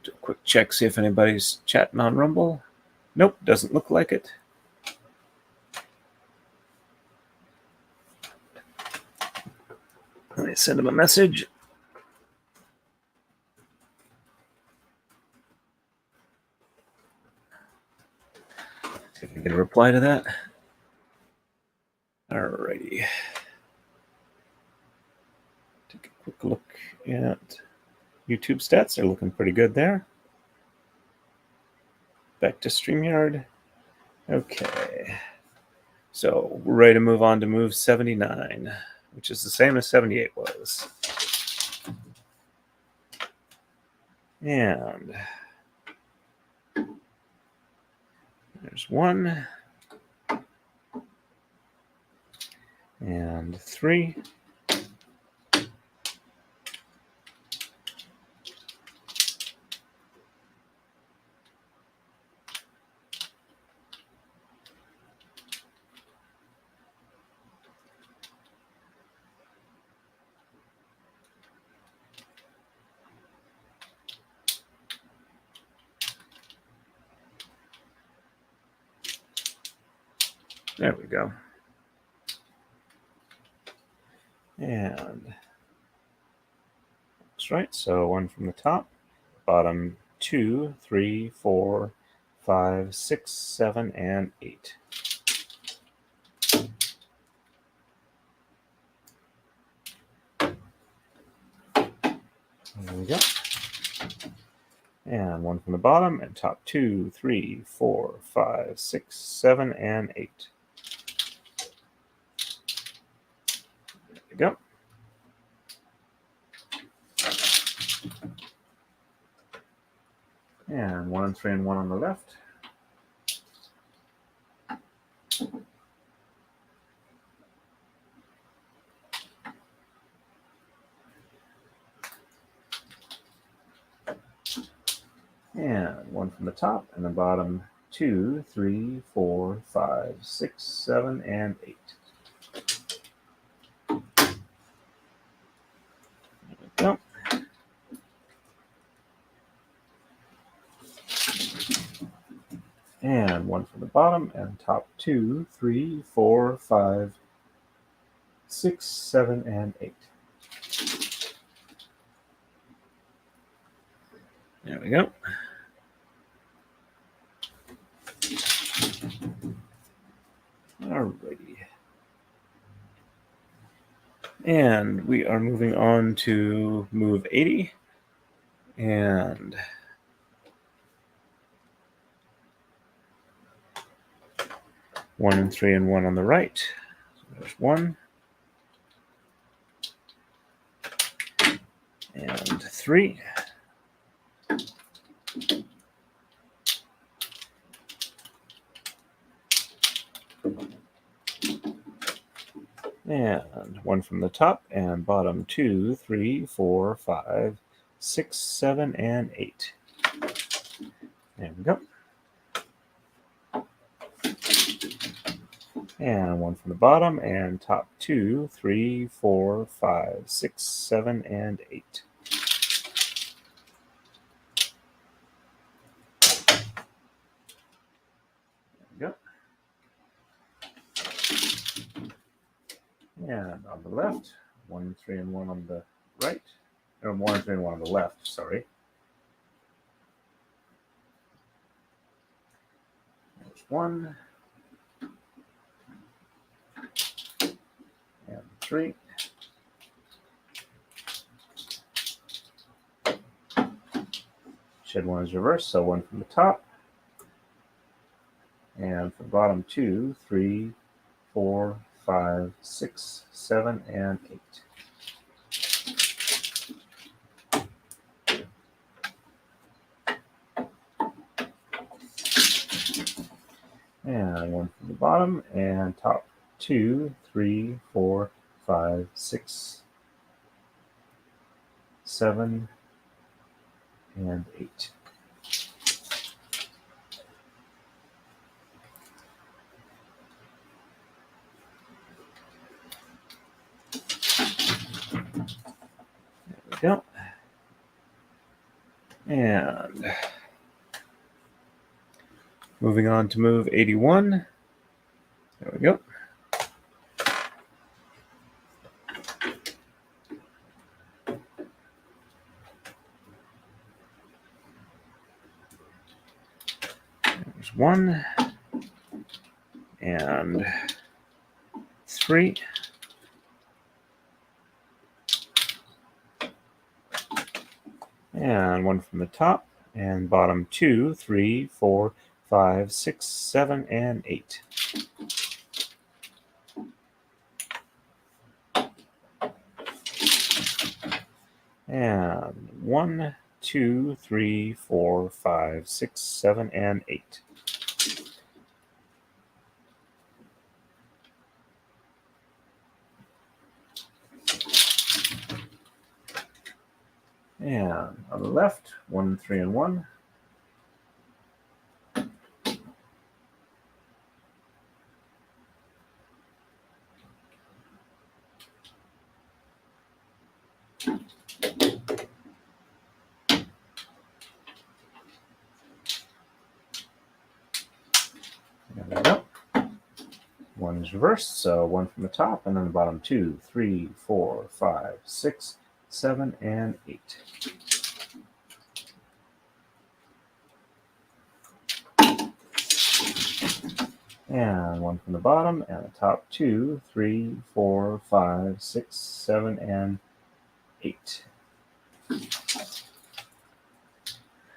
A: Do a quick check, see if anybody's chatting on Rumble. Nope, doesn't look like it. Let me send him a message. See if I can get a reply to that. Alrighty. Take a quick look at YouTube stats. They're looking pretty good there. Back to StreamYard. Okay. So we're ready to move on to move 79, which is the same as 78 was. And there's 1 and 3. There we go. And that's right. So 1 from the top, bottom 2, 3, 4, 5, 6, 7, and 8. There we go. And 1 from the bottom, and top 2, 3, 4, 5, 6, 7, and 8. There we go. And 1 and 3 and 1 on the left. And 1 from the top, and the bottom 2, 3, 4, 5, 6, 7, and 8. There we go. And 1 from the bottom, and top 2, 3, 4, 5, 6, 7, and 8. There we go. Alrighty. And we are moving on to move 80. And one and 3 and 1 on the right. So there's 1. And 3. And 1 from the top, and bottom 2, 3, 4, 5, 6, 7, and 8. There we go. And 1 from the bottom, and top 2, 3, 4, 5, 6, 7, and 8. There we go. And on the left, 1, 3, and 1 on the right. Or 1, 3, and 1 on the left, sorry. There's 1. And 3. Shed 1 is reversed, so 1 from the top. And from the bottom 2, 3, 4, 5, 6, 7, and 8. And 1 from the bottom, and top 2, 3, 4, 5, 6, 7, and 8. There we go. And moving on to move 81. There we go. There's 1 and 3. And 1 from the top, and bottom 2, 3, 4, 5, 6, 7, and 8. And 1, 2, 3, 4, 5, 6, 7, and 8. And on the left, 1, 3, and 1. There we go. 1, one is reversed, so 1 from the top, and then the bottom 2, 3, 4, 5, 6, 7, and 8. And 1 from the bottom, and the top 2, 3, 4, 5, 6, 7, and 8.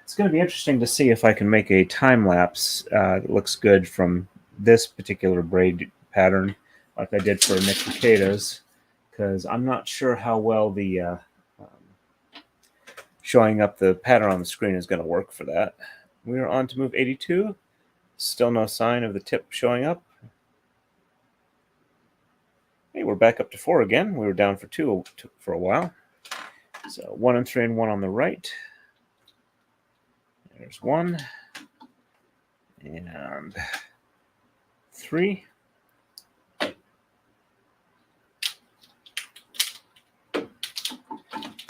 A: It's going to be interesting to see if I can make a time lapse that looks good from this particular braid pattern, like I did for Nick Takeda's, because I'm not sure how well the showing up the pattern on the screen is going to work for that. We are on to move 82. Still no sign of the tip showing up. Hey, we're back up to 4 again. We were down for 2 for a while. So 1 and 3 and 1 on the right. There's 1 and 3.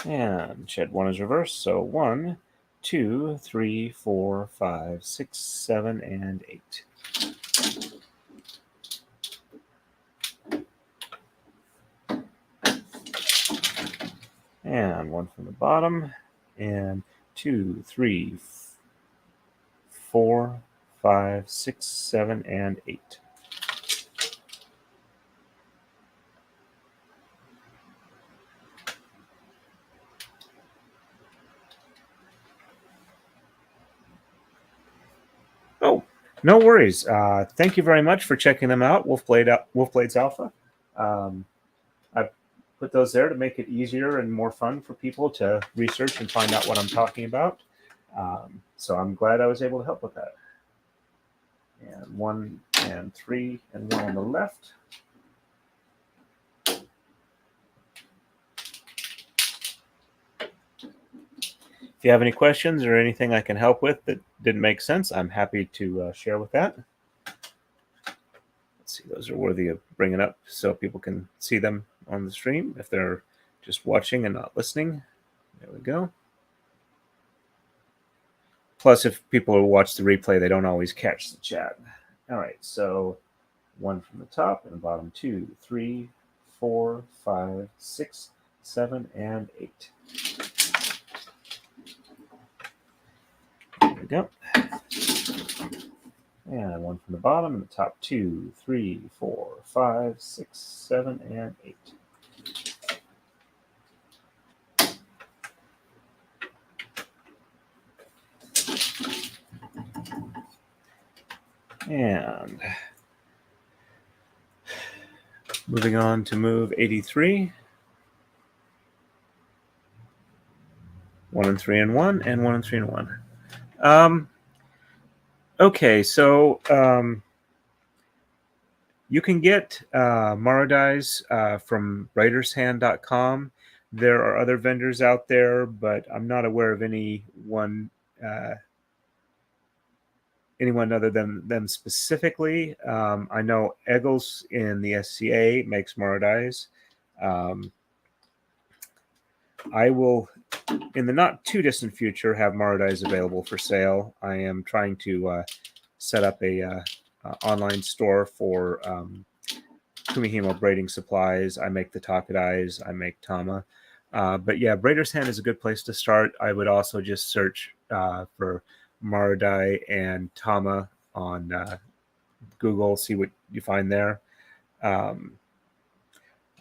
A: And shed 1 is reversed, so 1, 2, 3, 4, 5, 6, 7, and 8. And 1 from the bottom, and 2, 3, 4, 5, 6, 7, and 8. Oh, no worries. Thank you very much for checking them out, Wolfblades Alpha. I've put those there to make it easier and more fun for people to research and find out what I'm talking about. So I'm glad I was able to help with that. And 1 and 3 and 1 on the left. If you have any questions or anything I can help with that didn't make sense, I'm happy to share with that. Let's see, those are worthy of bringing up so people can see them on the stream if they're just watching and not listening. There we go. Plus, if people who watch the replay, they don't always catch the chat. All right, so 1 from the top and the bottom 2, 3, 4, 5, 6, 7, and 8. There we go. And 1 from the bottom and the top 2, 3, 4, 5, 6, 7, and 8. And moving on to move 83. 1 and 3 and 1, and 1 and 3 and 1. Okay, so you can get Marodais from braidershand.com. There are other vendors out there, but I'm not aware of anyone other than them specifically. I know Eggles in the SCA makes Marodais. I will, in the not too distant future, have Marodais available for sale. I am trying to set up a online store for Kumihimo braiding supplies. I make the Taka-Dais. I make Tama. But yeah, Braider's Hand is a good place to start. I would also just search for Marodai and Tama on Google, see what you find there.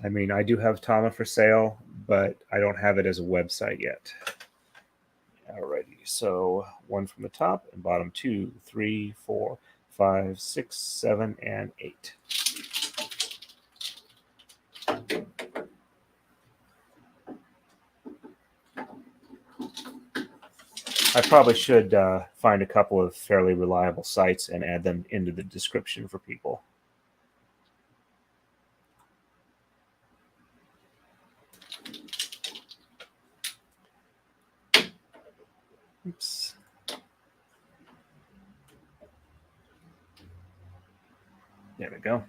A: I mean, I do have Tama for sale, but I don't have it as a website yet. Alrighty, so 1 from the top and bottom 2, 3, 4, 5, 6, 7, and 8. I probably should find a couple of fairly reliable sites and add them into the description for people. Oops. There we go.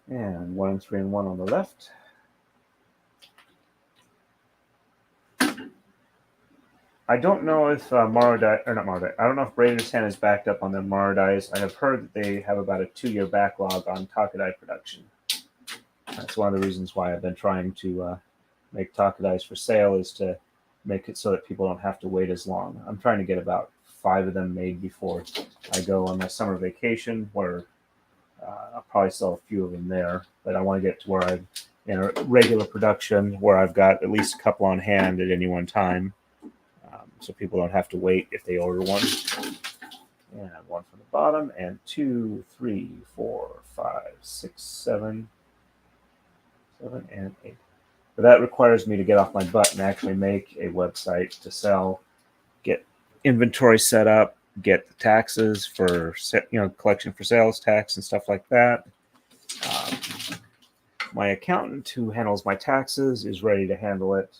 A: And 1 and 3 and 1 on the left. I don't know if Marodai, or not Marodai, I don't know if Braiders Hand is backed up on their Marodais. I have heard that they have about a 2-year backlog on Taka-Dai production. That's one of the reasons why I've been trying to make Taka-Dais for sale, is to make it so that people don't have to wait as long. I'm trying to get about 5 of them made before I go on my summer vacation, where I'll probably sell a few of them there, but I want to get to where I'm in a regular production where I've got at least a couple on hand at any one time, so people don't have to wait if they order one. And one from the bottom, and 2, 3, 4, 5, 6, 7, 7, and 8. But that requires me to get off my butt and actually make a website to sell, get inventory set up, get the taxes for, collection for sales tax and stuff like that. My accountant who handles my taxes is ready to handle it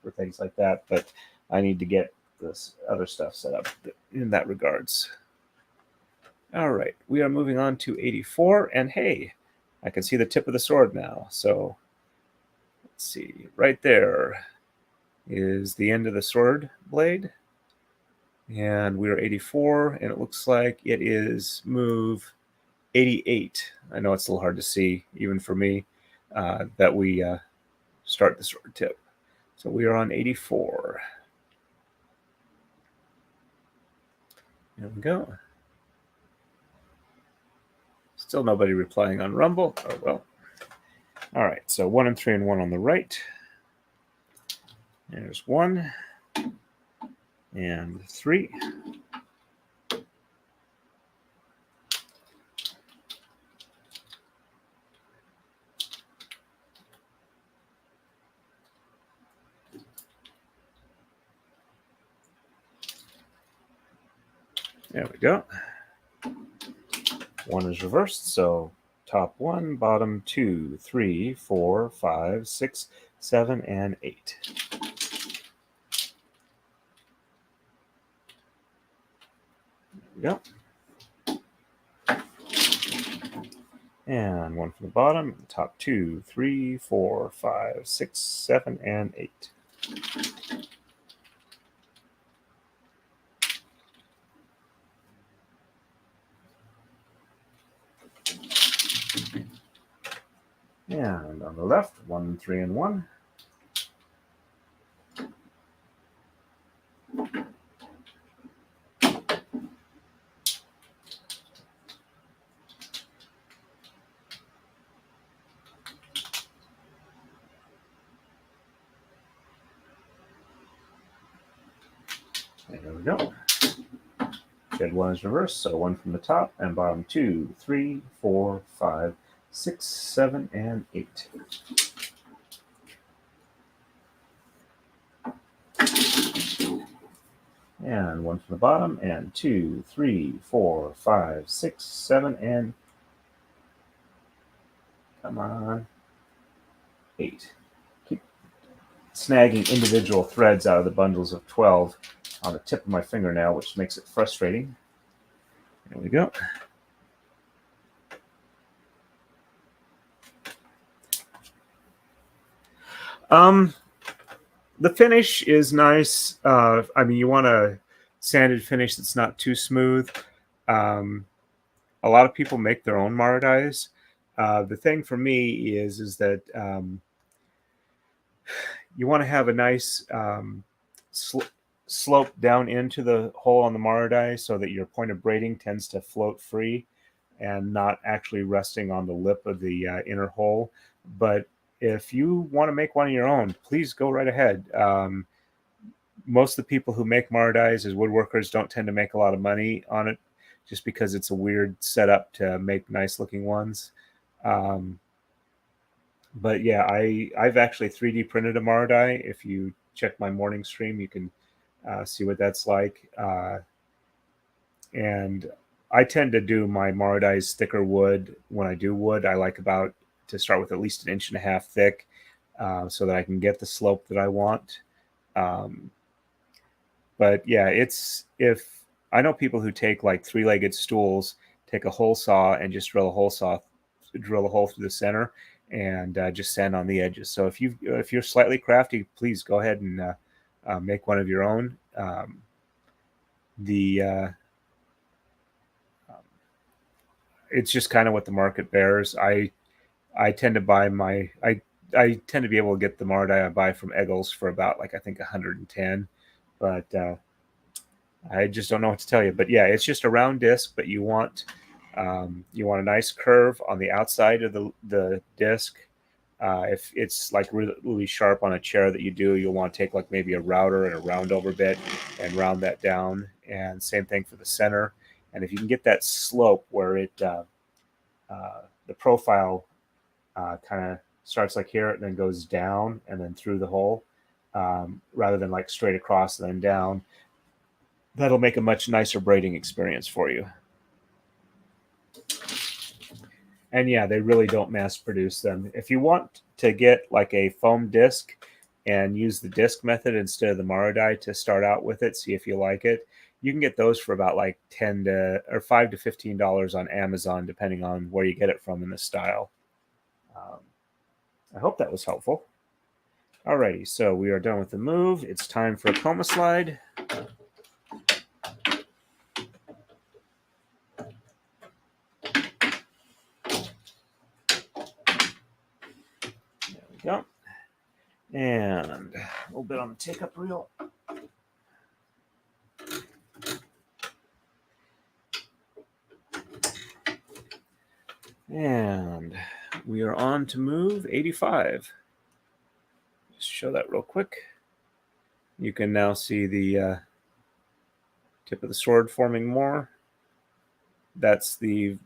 A: for things like that, but I need to get this other stuff set up in that regards. All right, we are moving on to 84, and hey, I can see the tip of the sword now. So let's see, right there is the end of the sword blade, and we're 84, and it looks like it is move 88. I know it's a little hard to see, even for me, that we start the sword tip. So we are on 84. There we go. Still nobody replying on Rumble. Oh, well. All right, so 1 and 3 and 1 on the right. There's 1 and 3. There we go. 1 is reversed, so top 1, bottom 2, 3, 4, 5, 6, 7, and 8. There we go. And 1 from the bottom, top 2, 3, 4, 5, 6, 7, and 8. And on the left, 1, 3, and 1. There we go. Shed 1 is reversed, so 1 from the top, and bottom 2, 3, 4, 5, 6, 7, and 8. And 1 from the bottom, and 2, 3, 4, 5, 6, 7, and come on, 8. Keep snagging individual threads out of the bundles of 12 on the tip of my fingernail, which makes it frustrating. There we go. The finish is nice. I mean, you want a sanded finish that's not too smooth. A lot of people make their own Marodais. The thing for me is that you want to have a nice slope down into the hole on the Marodai so that your point of braiding tends to float free and not actually resting on the lip of the inner hole. But if you want to make one of your own, please go right ahead. Most of the people who make Marodais as woodworkers don't tend to make a lot of money on it, just because it's a weird setup to make nice looking ones. But yeah, I've actually 3D printed a Marodai. If you check my morning stream, you can see what that's like. And I tend to do my Marodais thicker wood. When I do wood, I like to start with at least 1.5 inches thick, so that I can get the slope that I want. But yeah, if I know people who take like 3-legged stools, take a hole saw and just drill a hole through the center and just sand on the edges. So if you're slightly crafty, please go ahead and make one of your own. It's just kind of what the market bears. I tend to buy I tend to be able to get the Mara-Dai I buy from Eggles for about like I think 110, but I just don't know what to tell you. But yeah, it's just a round disc, but you want a nice curve on the outside of the disc. If it's like really, really sharp on a chair that you do, you'll want to take like maybe a router and a round over bit and round that down. And same thing for the center. And if you can get that slope where it the profile kind of starts like here and then goes down and then through the hole, rather than like straight across and then down, that'll make a much nicer braiding experience for you. And yeah, they really don't mass produce them. If you want to get like a foam disc and use the disc method instead of the Mara-Dai to start out with it, see if you like it, you can get those for about like $5 to $15 on Amazon, depending on where you get it from in the style. I hope that was helpful. Alrighty, so we are done with the move. It's time for a coma slide. There we go. And a little bit on the take-up reel. And we are on to move 85. Just show that real quick. You can now see the tip of the sword forming more. That's the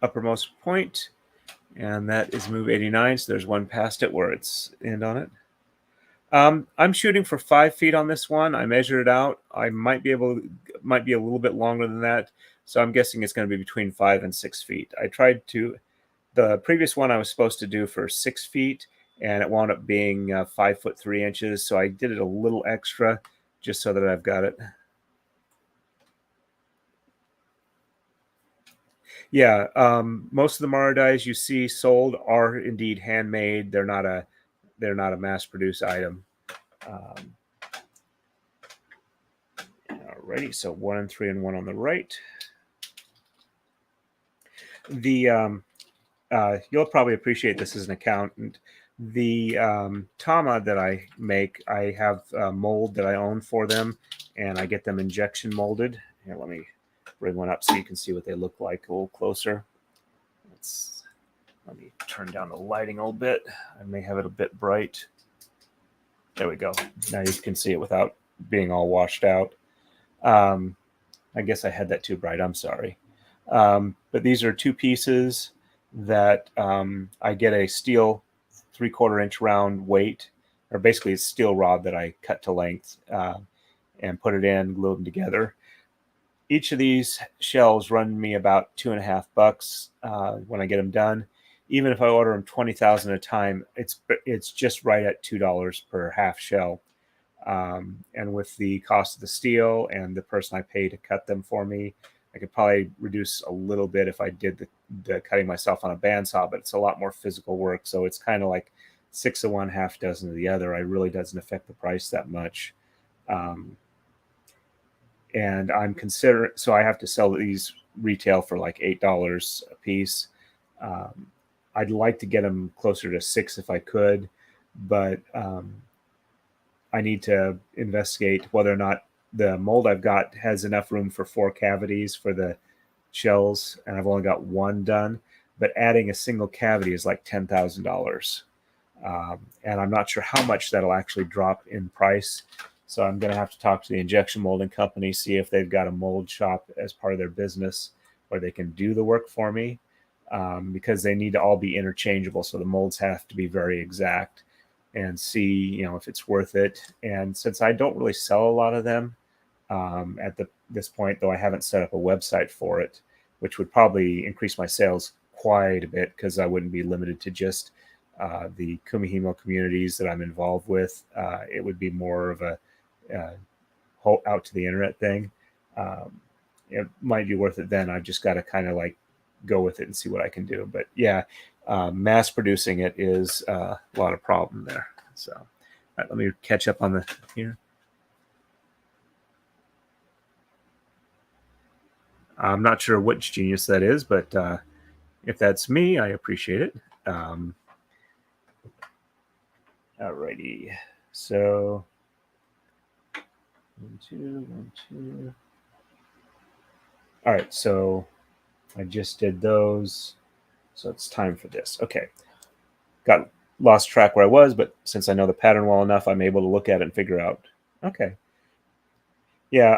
A: uppermost point, and that is move 89. So there's one past it where it's end on it. I'm shooting for 5 feet on this one. I measured it out. I might be a little bit longer than that. So I'm guessing it's going to be between 5 and 6 feet. The previous one I was supposed to do for 6 feet, and it wound up being 5 foot 3 inches. So I did it a little extra just so that I've got it. Yeah, most of the Mara-Dais you see sold are indeed handmade. They're not a mass-produced item. Alrighty, so 1 and 3 and 1 on the right. You'll probably appreciate this as an accountant. The Tama that I make, I have a mold that I own for them, and I get them injection molded. Here, let me bring one up so you can see what they look like a little closer. Let me turn down the lighting a little bit. I may have it a bit bright. There we go. Now you can see it without being all washed out. I guess I had that too bright. I'm sorry. But these are 2 pieces that I get a steel 3/4 inch round weight, or basically it's steel rod that I cut to length and put it in, glue them together. Each of these shells run me about $2.50 when I get them done. Even if I order them 20,000 at a time, it's just right at $2 per half shell. And with the cost of the steel and the person I pay to cut them for me, I could probably reduce a little bit if I did the cutting myself on a bandsaw, but it's a lot more physical work. So it's kind of like 6 of one, half dozen of the other. It really doesn't affect the price that much. And so I have to sell these retail for like $8 a piece. I'd like to get them closer to 6 if I could, but I need to investigate whether or not the mold I've got has enough room for 4 cavities for the shells, and I've only got 1 done. But adding a single cavity is like $10,000, and I'm not sure how much that'll actually drop in price. So I'm going to have to talk to the injection molding company, see if they've got a mold shop as part of their business where they can do the work for me, because they need to all be interchangeable. So the molds have to be very exact, and see, if it's worth it. And since I don't really sell a lot of them at this point, though I haven't set up a website for it, which would probably increase my sales quite a bit because I wouldn't be limited to just the Kumihimo communities that I'm involved with. It would be more of a whole out to the internet thing. It might be worth it then. I've just got to kind of like go with it and see what I can do. But yeah, mass producing it is a lot of problem there. So, All right, let me catch up on the here. I'm not sure which genius that is, but if that's me, I appreciate it. Alrighty, so 1, 2, 1, 2. All right, so I just did those, so it's time for this. Okay, got lost track where I was, but since I know the pattern well enough, I'm able to look at it and figure out. Okay, yeah,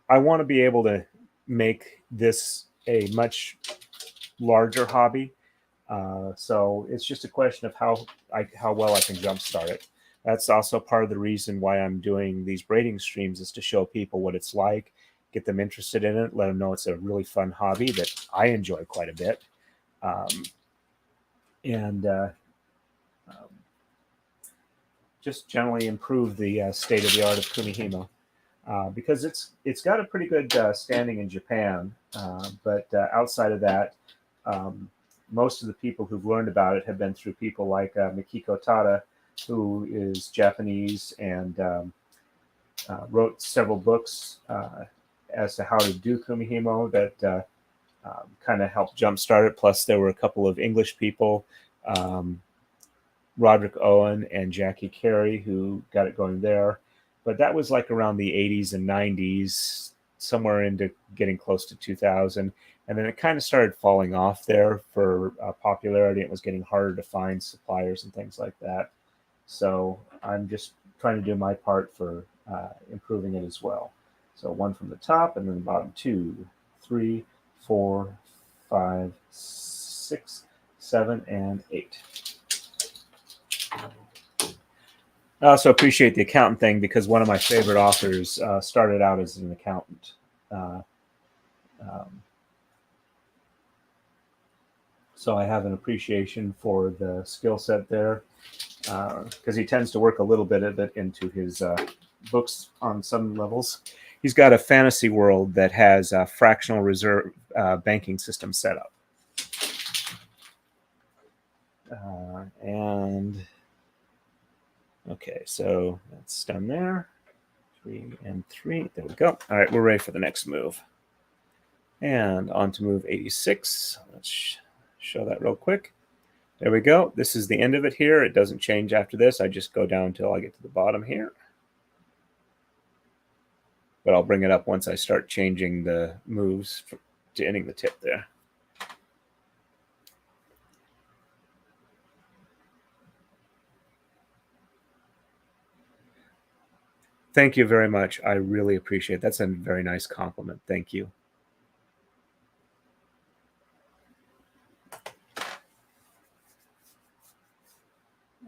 A: I want to be able to make this a much larger hobby. So it's just a question of how well I can jumpstart it. That's also part of the reason why I'm doing these braiding streams, is to show people what it's like, get them interested in it, let them know it's a really fun hobby that I enjoy quite a bit, and just generally improve the state of the art of Kumihimo. Because it's got a pretty good standing in Japan, but outside of that, most of the people who've learned about it have been through people like Makiko Tada, who is Japanese and wrote several books as to how to do Kumihimo that kind of helped jumpstart it. Plus, there were a couple of English people, Rodrick, Owen, and Jackie Carey, who got it going there. But that was like around the 80s and 90s, somewhere into getting close to 2000. And then it kind of started falling off there for popularity. It was getting harder to find suppliers and things like that. So I'm just trying to do my part for improving it as well. So 1 from the top, and then the bottom 2, 3, 4, 5, 6, 7, and 8. I also appreciate the accountant thing, because one of my favorite authors started out as an accountant. So I have an appreciation for the skill set there, because he tends to work a little bit of it into his books on some levels. He's got a fantasy world that has a fractional reserve banking system set up. And okay, so that's done there. 3 and 3. There we go. All right, we're ready for the next move. And on to move 86. Let's show that real quick. There we go. This is the end of it here. It doesn't change after this. I just go down until I get to the bottom here. But I'll bring it up once I start changing the moves to ending the tip there. Thank you very much. I really appreciate it. That's a very nice compliment. Thank you.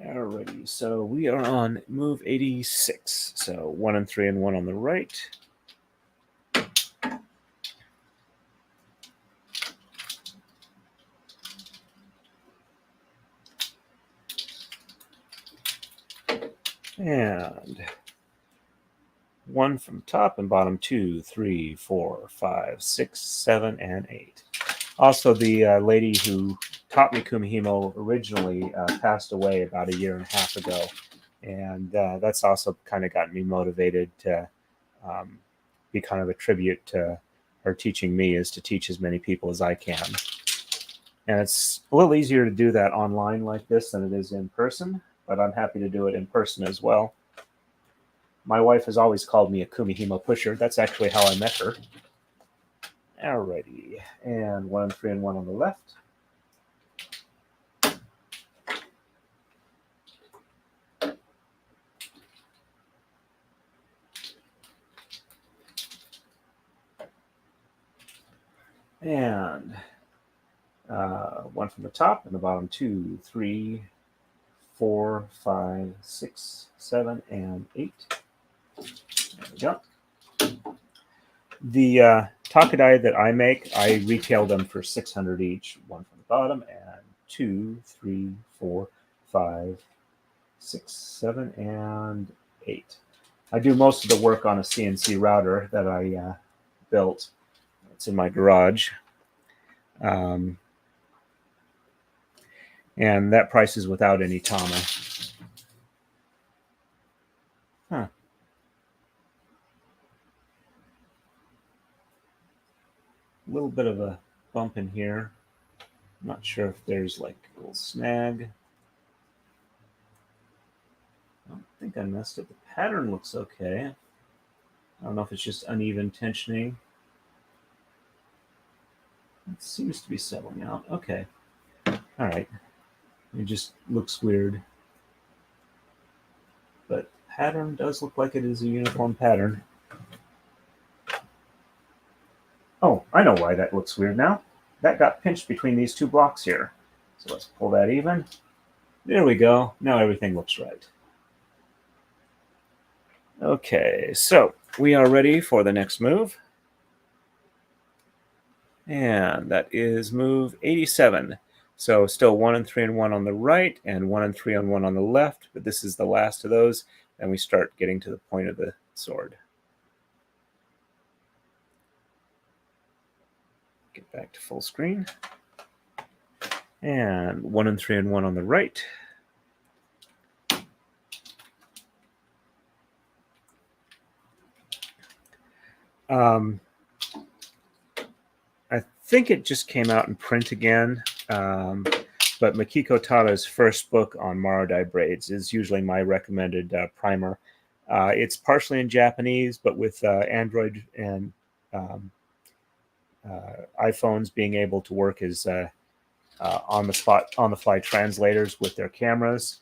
A: Alrighty, so we are on move 86. So 1 and 3 and 1 on the right. And 1 from top and bottom, 2, 3, 4, 5, 6, 7, and 8. Also, the lady who taught me Kumihimo originally passed away about 1.5 years ago. And that's also kind of gotten me motivated to be kind of a tribute to her teaching me, is to teach as many people as I can. And it's a little easier to do that online like this than it is in person, but I'm happy to do it in person as well. My wife has always called me a Kumihimo pusher. That's actually how I met her. Alrighty, and 1 and 3 and 1 on the left. And 1 from the top and the bottom, 2, 3, 4, 5, 6, 7, and 8. There we go. The Taka-Dai that I make, I retail them for 600 each. 1 from the bottom, and 2, 3, 4, 5, 6, 7, and 8. I do most of the work on a CNC router that I built. It's in my garage. And that price is without any Tama. little bit of a bump in here. I'm not sure if there's like a little snag. I don't think I messed up. The pattern looks okay. I don't know if it's just uneven tensioning. It seems to be settling out. Okay. All right. It just looks weird. But pattern does look like it is a uniform pattern. Oh, I know why that looks weird now. That got pinched between these two blocks here. So let's pull that even. There we go. Now everything looks right. Okay, so we are ready for the next move. And that is move 87. So still 1 and 3 and 1 on the right, and 1 and 3 and 1 on the left, but this is the last of those, and we start getting to the point of the sword. Get back to full screen. And 1 and 3 and 1 on the right. I think it just came out in print again, but Makiko Tada's first book on Marodai braids is usually my recommended primer. It's partially in Japanese, but with Android and iPhones being able to work as on the fly translators with their cameras.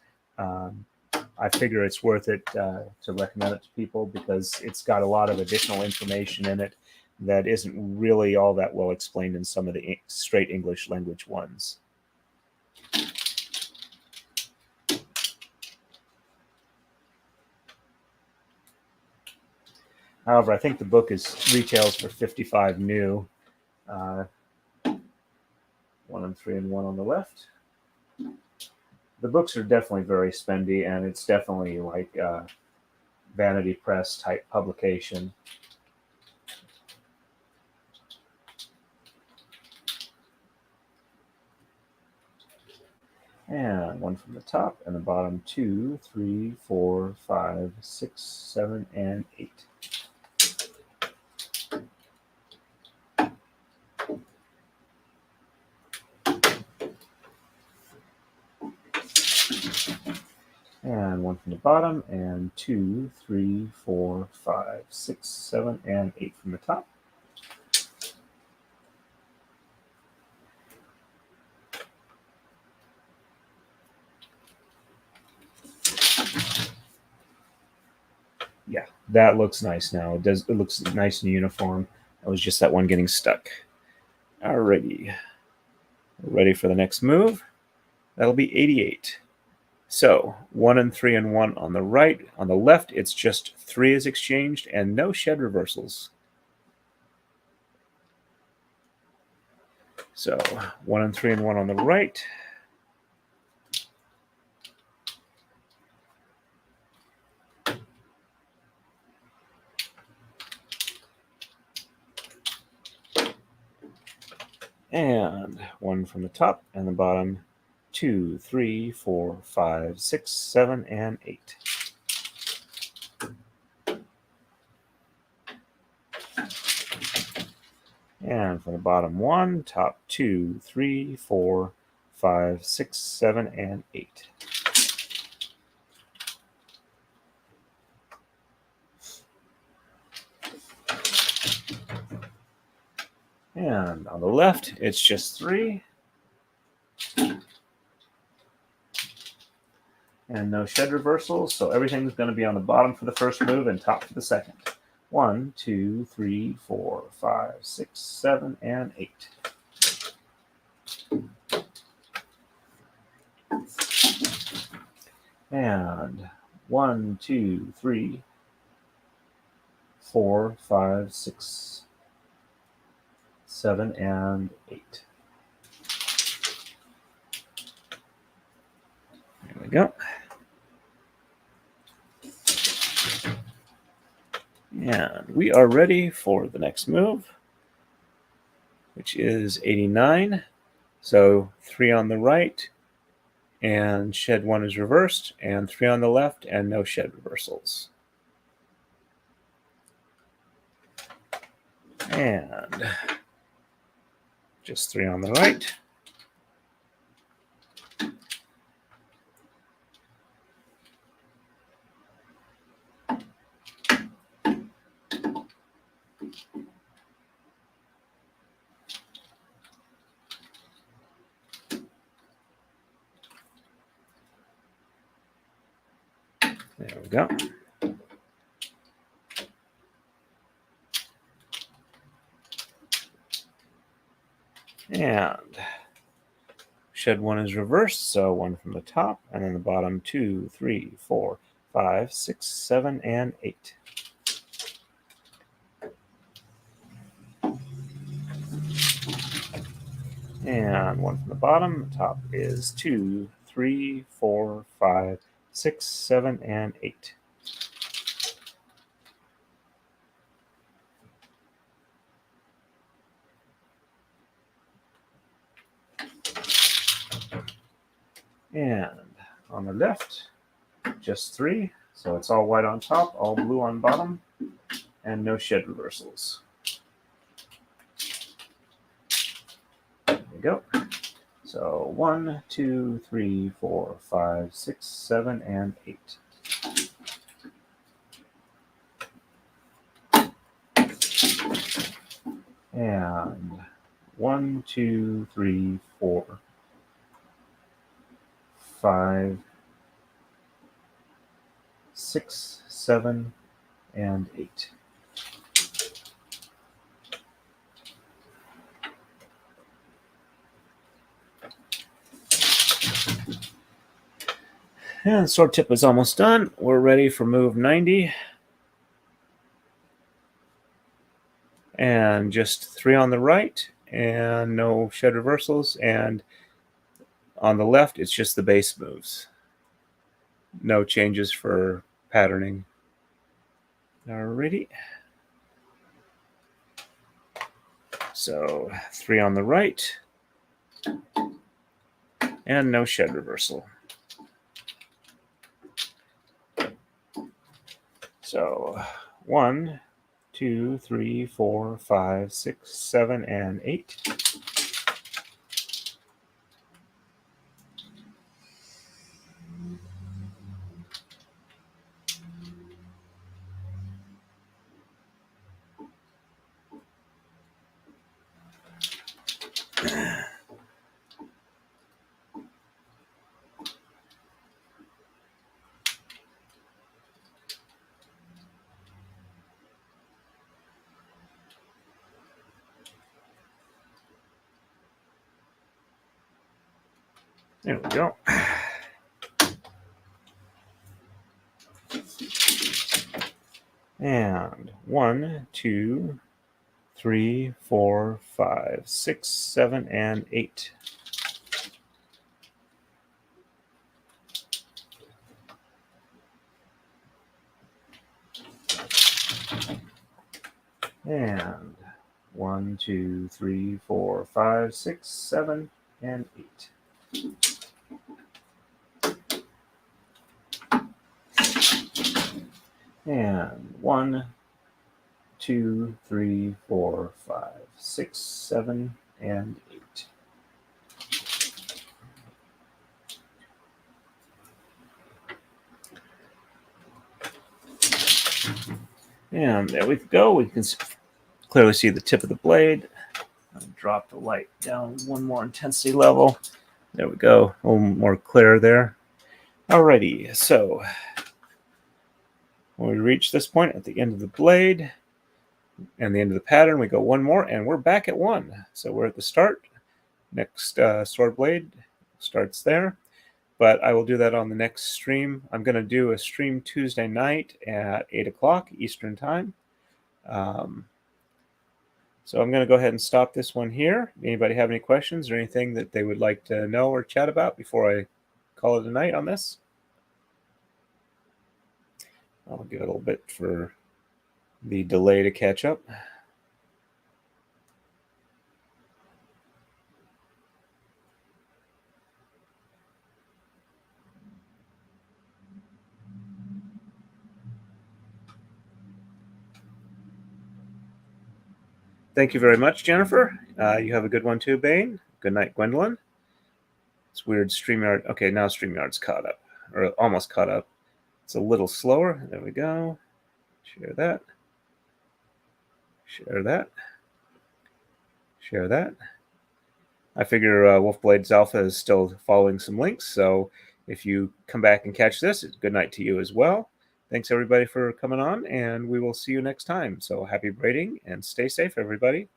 A: I figure it's worth it to recommend it to people because it's got a lot of additional information in it that isn't really all that well explained in some of the straight English language ones. However, I think the book retails for $55 new. 1 and 3 and 1 on the left. The books are definitely very spendy, and it's definitely like vanity press type publication. And 1 from the top and the bottom, 2, 3, 4, 5, 6, 7, and 8. And 1 from the bottom, and 2, 3, 4, 5, 6, 7, and 8 from the top. Yeah, that looks nice now. It does. It looks nice and uniform. It was just that one getting stuck. Alrighty, ready for the next move. That'll be 88. So 1 and 3 and 1 on the right. On the left, it's just 3 is exchanged and no shed reversals. So 1 and 3 and 1 on the right. And 1 from the top and the bottom. 2, 3, 4, 5, 6, 7, and 8. And from the bottom 1, top 2, 3, 4, 5, 6, 7, and 8. And on the left, it's just 3. And no shed reversals, so everything's going to be on the bottom for the first move and top for the second. 1, 2, 3, 4, 5, 6, 7, and 8. And 1, 2, 3, 4, 5, 6, 7, and 8. There we go. And we are ready for the next move, which is 89. So 3 on the right, and shed 1 is reversed, and 3 on the left, and no shed reversals. And just 3 on the right. There we go. And shed 1 is reversed, so 1 from the top, and then the bottom 2, 3, 4, 5, 6, 7, and 8. And 1 from the bottom. The top is 2, 3, 4, 5, 6, 7, and 8. And on the left, just 3. So it's all white on top, all blue on bottom, and no shed reversals. There we go. So 1, 2, 3, 4, 5, 6, 7, and 8. And 1, 2, 3, 4, 5, 6, 7, and 8. And the sword tip is almost done. We're ready for move 90. And just 3 on the right, and no shed reversals. And on the left, it's just the base moves. No changes for patterning. Alrighty. So 3 on the right, and no shed reversal. So 1, 2, 3, 4, 5, 6, 7, and 8. There we go. And 1, 2, 3, 4, 5, 6, 7, and 8. And 1, 2, 3, 4, 5, 6, 7, and 8. And 1, 2, 3, 4, 5, 6, 7, and 8. And there we go. We can clearly see the tip of the blade. I'll drop the light down 1 more intensity level. There we go. A little more clear there. Alrighty, so when we reach this point at the end of the blade and the end of the pattern, we go 1 more, and we're back at 1. So we're at the start. Next sword blade starts there. But I will do that on the next stream. I'm going to do a stream Tuesday night at 8 o'clock Eastern Time. So I'm going to go ahead and stop this one here. Anybody have any questions or anything that they would like to know or chat about before I call it a night on this? I'll give it a little bit for the delay to catch up. Thank you very much, Jennifer. You have a good one too, Bane. Good night, Gwendolyn. It's weird, StreamYard. Okay, now StreamYard's caught up, or almost caught up. It's a little slower. There we go. Share that. Share that. Share that. I figure Wolfblade's Alpha is still following some links, so if you come back and catch this, good night to you as well. Thanks, everybody, for coming on, and we will see you next time. So happy braiding, and stay safe, everybody.